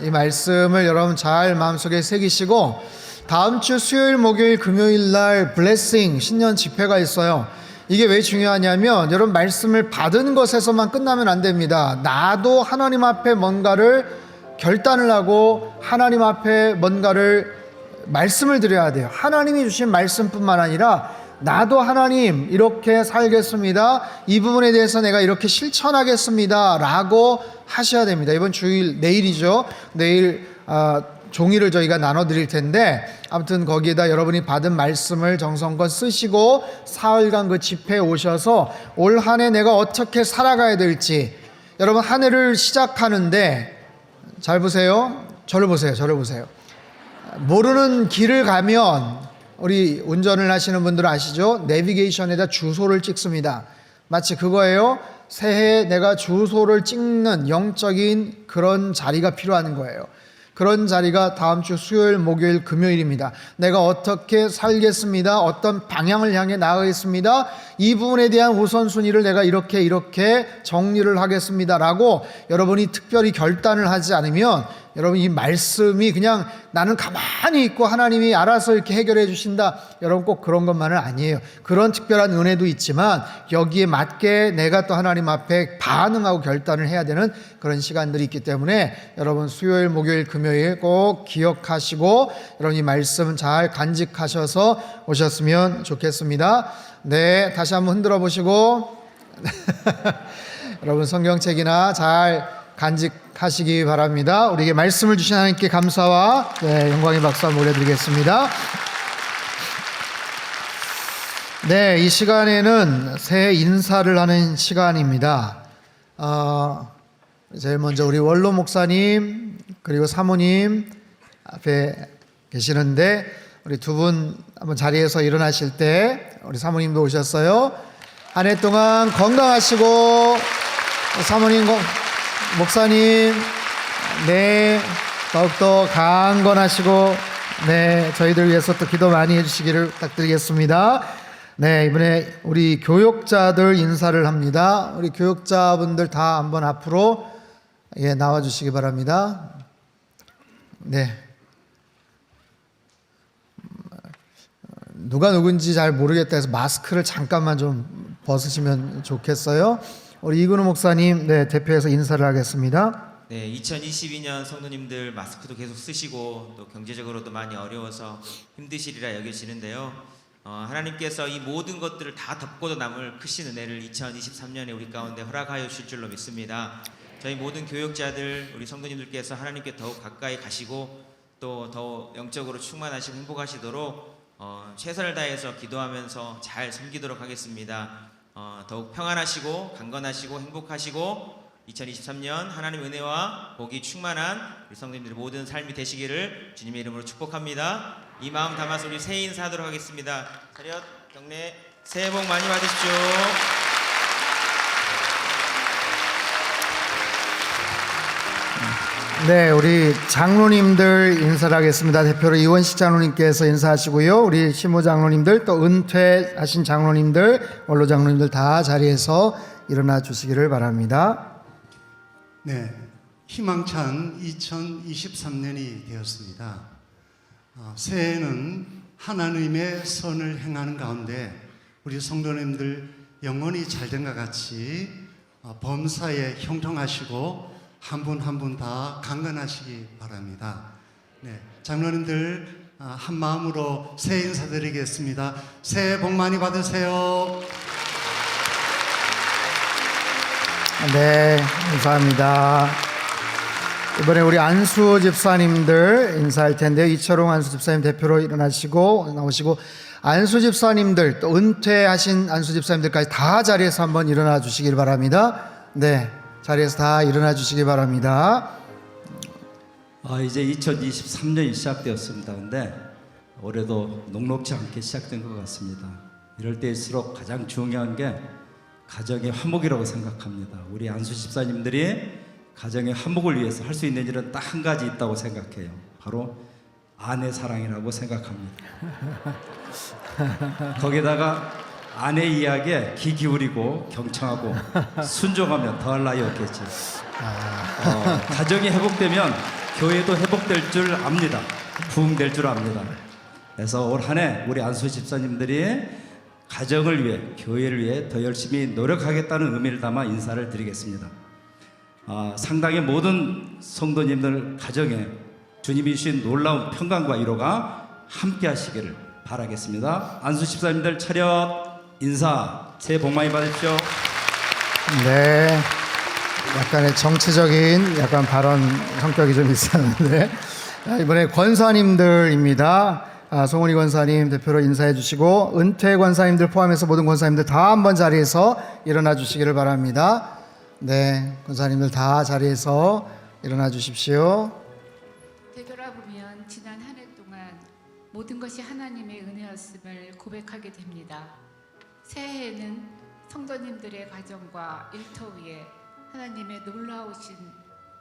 이 말씀을 여러분 잘 마음속에 새기시고 다음 주 수요일, 목요일, 금요일 날 블레싱 신년 집회가 있어요. 이게 왜 중요하냐면 여러분 말씀을 받은 것에서만 끝나면 안 됩니다. 나도 하나님 앞에 뭔가를 결단을 하고 하나님 앞에 뭔가를 말씀을 드려야 돼요. 하나님이 주신 말씀뿐만 아니라 나도 하나님 이렇게 살겠습니다. 이 부분에 대해서 내가 이렇게 실천하겠습니다 라고 하셔야 됩니다. 이번 주일 내일이죠. 내일 종이를 저희가 나눠드릴 텐데 아무튼 거기에다 여러분이 받은 말씀을 정성껏 쓰시고 사흘간 그 집회에 오셔서 올 한 해 내가 어떻게 살아가야 될지 여러분 한 해를 시작하는데 잘 보세요. 저를 보세요. 모르는 길을 가면 우리 운전을 하시는 분들은 아시죠? 내비게이션에다 주소를 찍습니다. 마치 그거예요. 새해에 내가 주소를 찍는 영적인 그런 자리가 필요한 거예요. 그런 자리가 다음 주 수요일, 목요일, 금요일입니다. 내가 어떻게 살겠습니다. 어떤 방향을 향해 나아가겠습니다. 이 부분에 대한 우선순위를 내가 이렇게 정리를 하겠습니다 라고 여러분이 특별히 결단을 하지 않으면 여러분 이 말씀이 그냥 나는 가만히 있고 하나님이 알아서 이렇게 해결해 주신다. 여러분 꼭 그런 것만은 아니에요. 그런 특별한 은혜도 있지만 여기에 맞게 내가 또 하나님 앞에 반응하고 결단을 해야 되는 그런 시간들이 있기 때문에 여러분 수요일, 목요일, 금요일 꼭 기억하시고 여러분 이 말씀 잘 간직하셔서 오셨으면 좋겠습니다. 네, 다시 한번 흔들어 보시고 여러분 성경책이나 잘 간직하시기 바랍니다. 우리에게 말씀을 주신 하나님께 감사와 영광의 박수 한번 올려드리겠습니다. 네, 이 시간에는 새해 인사를 하는 시간입니다. 제일 먼저 우리 원로 목사님 그리고 사모님 앞에 계시는데 우리 두 분 한번 자리에서 일어나실 때 우리 사모님도 오셨어요. 한 해 동안 건강하시고 사모님 목사님, 네, 더욱더 강건하시고, 네, 저희들 위해서 또 기도 많이 해주시기를 부탁드리겠습니다. 네, 이번에 우리 교육자들 인사를 합니다. 우리 교육자분들 다 한번 앞으로 나와주시기 바랍니다. 네. 누가 누군지 잘 모르겠다 해서 마스크를 잠깐만 좀 벗으시면 좋겠어요. 우리 이근우 목사님, 네, 대표해서 인사를 하겠습니다. 네, 2022년 성도님들 마스크도 계속 쓰시고 또 경제적으로도 많이 어려워서 힘드시리라 여겨지는데요. 하나님께서 이 모든 것들을 다 덮고도 남을 크신 은혜를 2023년에 우리 가운데 허락하여 주실 줄로 믿습니다. 저희 모든 교육자들, 우리 성도님들께서 하나님께 더욱 가까이 가시고 또 더 영적으로 충만하시고 행복하시도록 최선을 다해서 기도하면서 잘 섬기도록 하겠습니다. 더욱 평안하시고 강건하시고 행복하시고 2023년 하나님의 은혜와 복이 충만한 우리 성도님들의 모든 삶이 되시기를 주님의 이름으로 축복합니다. 이 마음 담아서 우리 새해 인사하도록 하겠습니다. 차렷 경례, 새해 복 많이 받으십시오. 네, 우리 장로님들 인사를 하겠습니다. 대표로 이원식 장로님께서 인사하시고요. 우리 시모 장로님들, 또 은퇴하신 장로님들, 원로 장로님들 다 자리에서 일어나 주시기를 바랍니다. 네, 희망찬 2023년이 되었습니다. 새해에는 하나님의 선을 행하는 가운데 우리 성도님들 영혼이 잘된 것 같이 범사에 형통하시고 한 분 한 분 다 강건하시기 바랍니다. 네, 장로님들 한 마음으로 새해 인사드리겠습니다. 새해 복 많이 받으세요. 네, 감사합니다. 이번에 우리 안수 집사님들 인사할 텐데요. 이철웅 안수 집사님 대표로 일어나시고 나오시고, 안수 집사님들 또 은퇴하신 안수 집사님들까지 다 자리에서 한번 일어나 주시길 바랍니다. 네, 자리에서 다 일어나 주시기 바랍니다. 이제 2023년이 시작되었습니다. 근데 올해도 녹록지 않게 시작된 것 같습니다. 이럴 때일수록 가장 중요한 게 가정의 화목이라고 생각합니다. 우리 안수 집사님들이 가정의 화목을 위해서 할 수 있는 일은 딱 한 가지 있다고 생각해요. 바로 아내 사랑이라고 생각합니다. 거기다가 아내 이야기에 귀 기울이고 경청하고 순종하면 더할 나위 없겠지. 가정이 회복되면 교회도 회복될 줄 압니다. 부흥될 줄 압니다. 그래서 올 한 해 우리 안수 집사님들이 가정을 위해, 교회를 위해 더 열심히 노력하겠다는 의미를 담아 인사를 드리겠습니다. 상당히 모든 성도님들 가정에 주님이 주신 놀라운 평강과 위로가 함께 하시기를 바라겠습니다. 안수 집사님들 차렷 인사, 새해 복 많이 받으십시오. 네, 약간의 정치적인 약간 발언 성격이 좀 있었는데, 이번에 권사님들입니다. 송은희 권사님 대표로 인사해 주시고, 은퇴 권사님들 포함해서 모든 권사님들 다 한번 자리에서 일어나 주시기를 바랍니다. 네, 권사님들 다 자리에서 일어나 주십시오. 되돌아보면 지난 한 해 동안 모든 것이 하나님의 은혜였음을 고백하게 됩니다. 새해에는 성도님들의 가정과 일터 위에 하나님의 놀라우신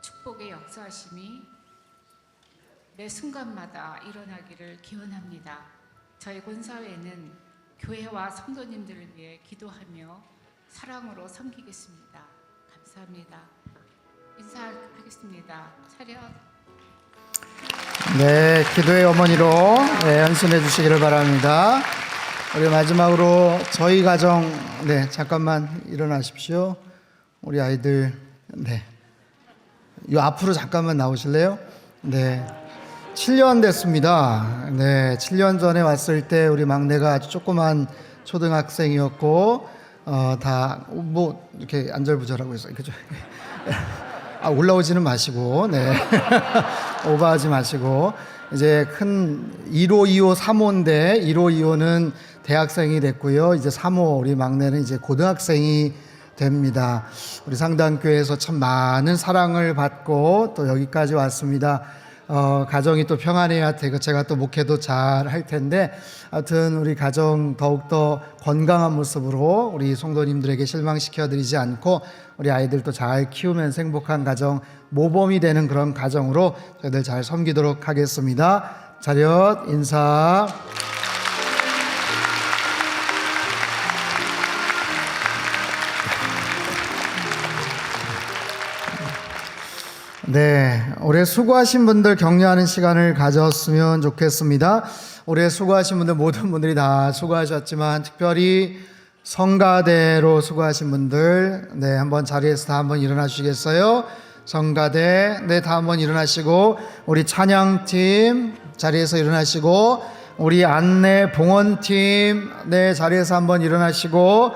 축복의 역사하심이 매 순간마다 일어나기를 기원합니다. 저희 권사회는 교회와 성도님들을 위해 기도하며 사랑으로 섬기겠습니다. 감사합니다. 인사하겠습니다. 차렷. 네, 기도의 어머니로 헌신해 주시기를 바랍니다. 우리 마지막으로 저희 가정, 네, 잠깐만 일어나십시오. 우리 아이들, 네, 요 앞으로 잠깐만 나오실래요? 네, 7년 됐습니다. 네, 7년 전에 왔을 때 우리 막내가 아주 조그만 초등학생이었고, 다 뭐 이렇게 안절부절하고 있어요. 그죠? 올라오지는 마시고, 네, 오버하지 마시고, 이제 큰 1호, 2호, 3호인데 1호, 2호는 대학생이 됐고요. 이제 3호 우리 막내는 이제 고등학생이 됩니다. 우리 상당교회에서 참 많은 사랑을 받고 또 여기까지 왔습니다. 가정이 또 평안해야 되고 제가 또 목회도 잘 할 텐데, 하여튼 우리 가정 더욱더 건강한 모습으로 우리 성도님들에게 실망시켜드리지 않고 우리 아이들도 잘 키우면서 행복한 가정, 모범이 되는 그런 가정으로 저희들 잘 섬기도록 하겠습니다. 차렷 인사. 네, 올해 수고하신 분들 격려하는 시간을 가졌으면 좋겠습니다. 올해 수고하신 분들, 모든 분들이 다 수고하셨지만 특별히 성가대로 수고하신 분들, 네, 한번 자리에서 다 한번 일어나 주시겠어요? 성가대, 네, 다 한번 일어나시고, 우리 찬양팀 자리에서 일어나시고, 우리 안내 봉헌팀, 네, 자리에서 한번 일어나시고,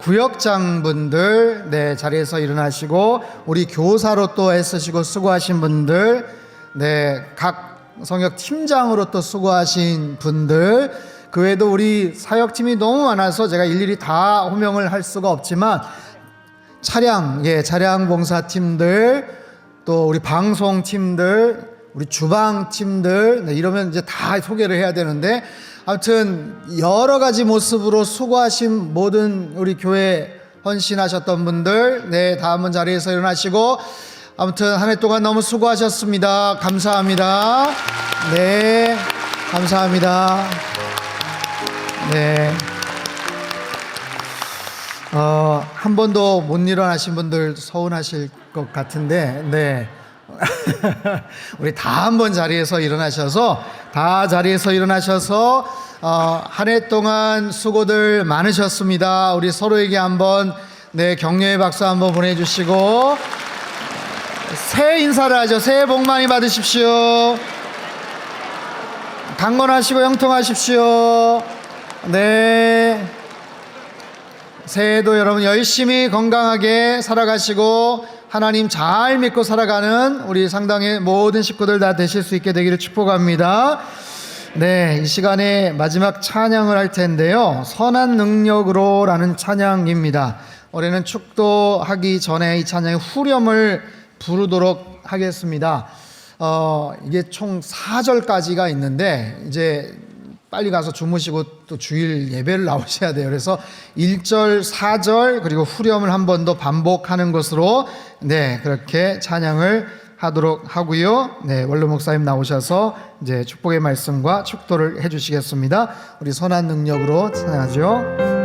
구역장분들 네, 자리에서 일어나시고, 우리 교사로 또 애쓰시고 수고하신 분들, 네, 각 성역 팀장으로 또 수고하신 분들, 그 외에도 우리 사역팀이 너무 많아서 제가 일일이 다 호명을 할 수가 없지만, 차량 봉사팀들, 또 우리 방송팀들, 우리 주방팀들, 네, 이러면 이제 다 소개를 해야 되는데, 아무튼 여러 가지 모습으로 수고하신 모든 우리 교회 헌신하셨던 분들, 네, 다 한번 자리에서 일어나시고, 아무튼 한 해 동안 너무 수고하셨습니다. 감사합니다. 네, 감사합니다. 네. 한 번도 못 일어나신 분들 서운하실 것 같은데, 네. 우리 다 한 번 자리에서 일어나셔서, 한 해 동안 수고들 많으셨습니다. 우리 서로에게 한번, 네, 격려의 박수 한번 보내주시고, 새해 인사를 하죠. 새해 복 많이 받으십시오. 강건하시고 형통하십시오. 네. 새해도 여러분 열심히 건강하게 살아가시고 하나님 잘 믿고 살아가는 우리 상당의 모든 식구들 다 되실 수 있게 되기를 축복합니다. 네, 이 시간에 마지막 찬양을 할 텐데요, 선한 능력으로 라는 찬양입니다. 올해는 축도하기 전에 이 찬양의 후렴을 부르도록 하겠습니다. 이게 총 4절까지가 있는데 이제 빨리 가서 주무시고 또 주일 예배를 나오셔야 돼요. 그래서 1절, 4절 그리고 후렴을 한 번 더 반복하는 것으로, 네, 그렇게 찬양을 하도록 하고요. 네, 원로 목사님 나오셔서 이제 축복의 말씀과 축도를 해주시겠습니다. 우리 선한 능력으로 찬양하죠.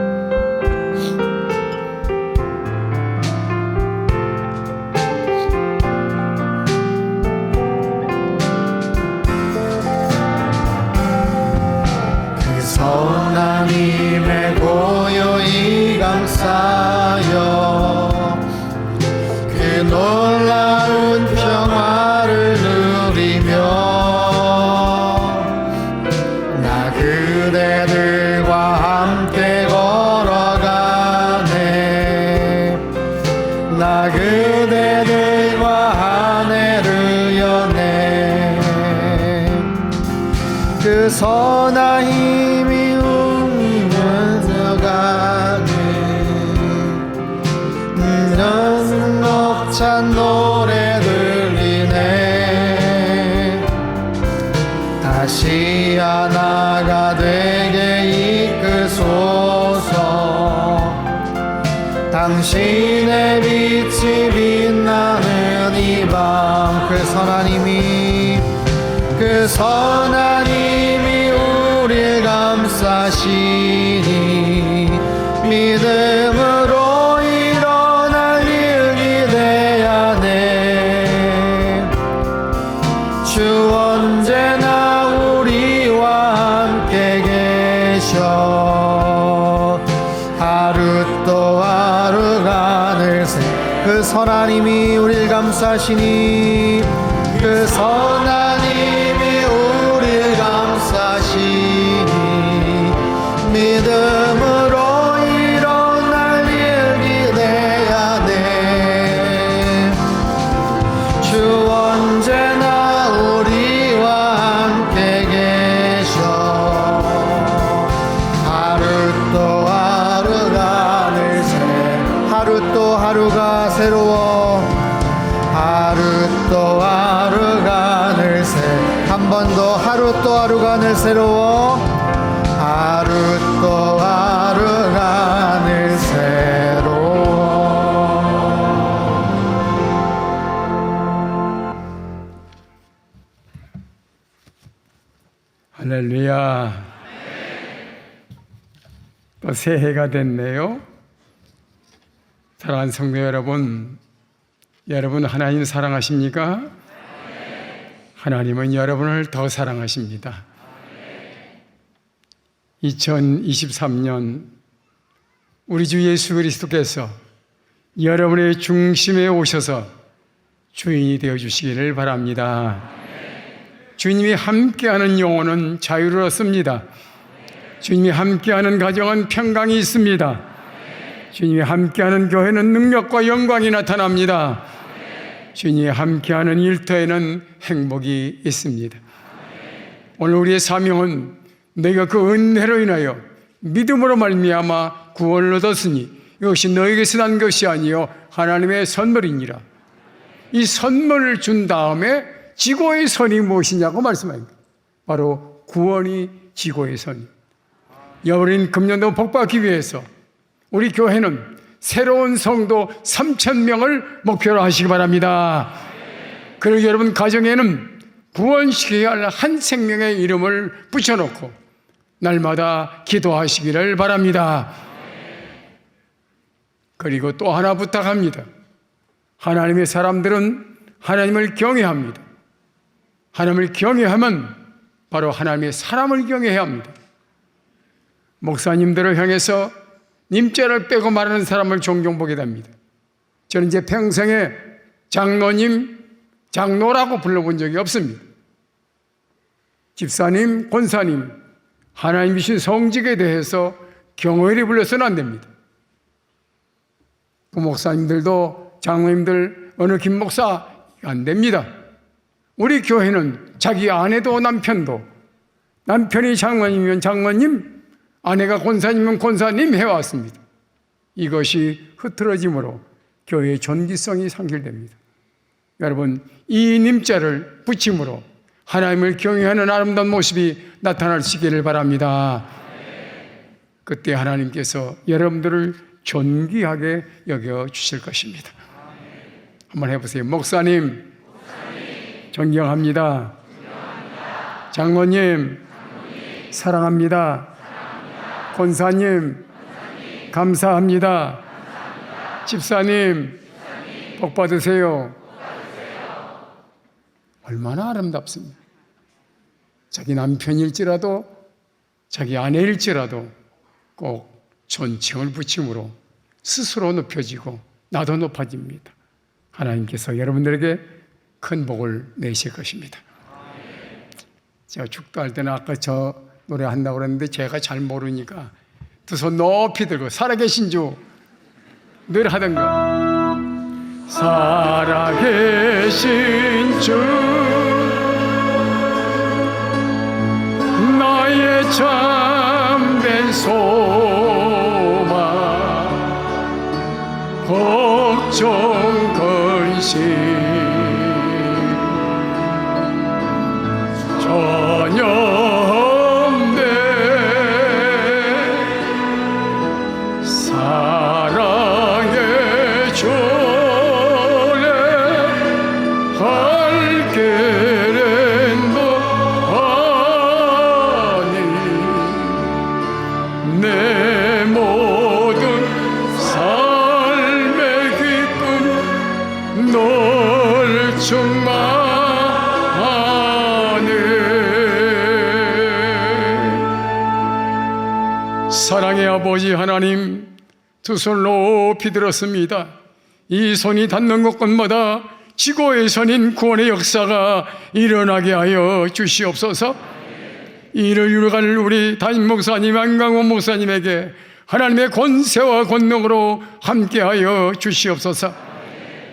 하나님의 고요히 감싸여 그 놀라운 평화를 누리며 나 그대들과 함께 걸어가네. 나 그대들과 한 해를 여네. 그 선한 힘이 찬 노래 들리네. 다시 하나가 되게 이끄소서. 당신의 빛이 빛나는 이 밤, 그 선한 힘이 우릴 감싸시니 믿음으로 주 언제나 우리와 함께 계셔. 하루 또 하루가 늘새 그 선한 힘이 우릴 감싸시니, 그 선한 힘이 우릴 감싸시니 믿음으로 일어날 일 기대야 돼. 주 언제나 하루가 새로워. 하루 또 하루가 늘 한 번 더 하루 또 하루가 늘 새로워. 하루 또 하루가 늘 새로워. 할렐루야. 또 새해가 됐네요. 사랑하는 성도 여러분, 여러분 하나님 사랑하십니까? 하나님은 여러분을 더 사랑하십니다. 2023년 우리 주 예수 그리스도께서 여러분의 중심에 오셔서 주인이 되어주시기를 바랍니다. 주님이 함께하는 영혼은 자유를 얻습니다. 주님이 함께하는 가정은 평강이 있습니다. 주님이 함께하는 교회는 능력과 영광이 나타납니다. 주님이 함께하는 일터에는 행복이 있습니다. 오늘 우리의 사명은 너희가 그 은혜로 인하여 믿음으로 말미암아 구원을 얻었으니 이것이 너희에게서 난 것이 아니요 하나님의 선물이니라. 이 선물을 준 다음에 지고의 선이 무엇이냐고 말씀합니다. 바로 구원이 지고의 선. 여버린 금년도 복받기 위해서 우리 교회는 새로운 성도 3,000명을 목표로 하시기 바랍니다. 그리고 여러분 가정에는 구원시켜야 할 한 생명의 이름을 붙여놓고 날마다 기도하시기를 바랍니다. 그리고 또 하나 부탁합니다. 하나님의 사람들은 하나님을 경외합니다. 하나님을 경외하면 바로 하나님의 사람을 경외해야 합니다. 목사님들을 향해서 님자를 빼고 말하는 사람을 종종 보게 됩니다. 저는 이제 평생에 장로님, 장로라고 불러본 적이 없습니다. 집사님, 권사님, 하나님이신 성직에 대해서 경외를 불러서는 안 됩니다. 그 목사님들도 장로님들 어느 김 목사 안 됩니다. 우리 교회는 자기 아내도 남편도 남편이 장로님이면 장로님, 아내가 권사님이면 권사님 해왔습니다. 이것이 흐트러짐으로 교회의 존귀성이 상실됩니다. 여러분, 이 님자를 붙임으로 하나님을 경외하는 아름다운 모습이 나타나시기를 바랍니다. 그때 하나님께서 여러분들을 존귀하게 여겨주실 것입니다. 한번 해보세요. 목사님, 존경합니다. 장로님, 사랑합니다. 권사님, 감사합니다. 집사님, 복 받으세요. 얼마나 아름답습니다. 자기 남편일지라도 자기 아내일지라도 꼭 존칭을 붙임으로 스스로 높여지고 나도 높아집니다. 하나님께서 여러분들에게 큰 복을 내실 것입니다. 제가 축도할 때는 아까 저 노래 한다고 그랬는데 제가 잘 모르니까 두 손 높이 들고 살아계신 주 늘 하던가 살아계신 주 나의 참된 소망 걱정 근심 전혀 없네 사랑의 주내 할게렌도 아니 내 모든 삶의 기쁨 널 충만하네. 사랑의 아버지 하나님, 두 손 높이 들었습니다. 이 손이 닿는 곳곳마다 지고의 선인 구원의 역사가 일어나게 하여 주시옵소서. 이를 이루갈 우리 담임 목사님, 안강원 목사님에게 하나님의 권세와 권능으로 함께하여 주시옵소서.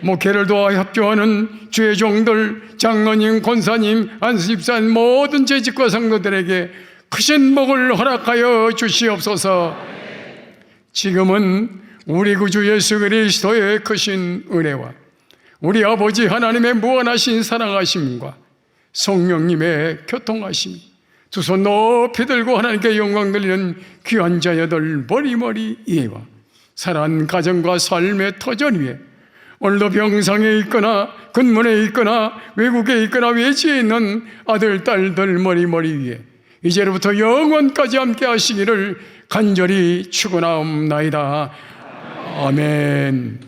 목회를 도와 협조하는 주의 종들, 장로님, 권사님, 안수집사님, 모든 재직과 성도들에게 크신 복을 허락하여 주시옵소서. 지금은 우리 구주 예수 그리스도의 크신 은혜와 우리 아버지 하나님의 무한하신 사랑하심과 성령님의 교통하심이 두 손 높이 들고 하나님께 영광 돌리는 귀한 자녀들 머리머리 위에와 사랑하는 가정과 삶의 터전 위에 오늘도 병상에 있거나 근문에 있거나 외국에 있거나 외지에 있는 아들 딸들 머리머리 위에 이제로부터 영원까지 함께 하시기를 간절히 축원하옵나이다. 아멘.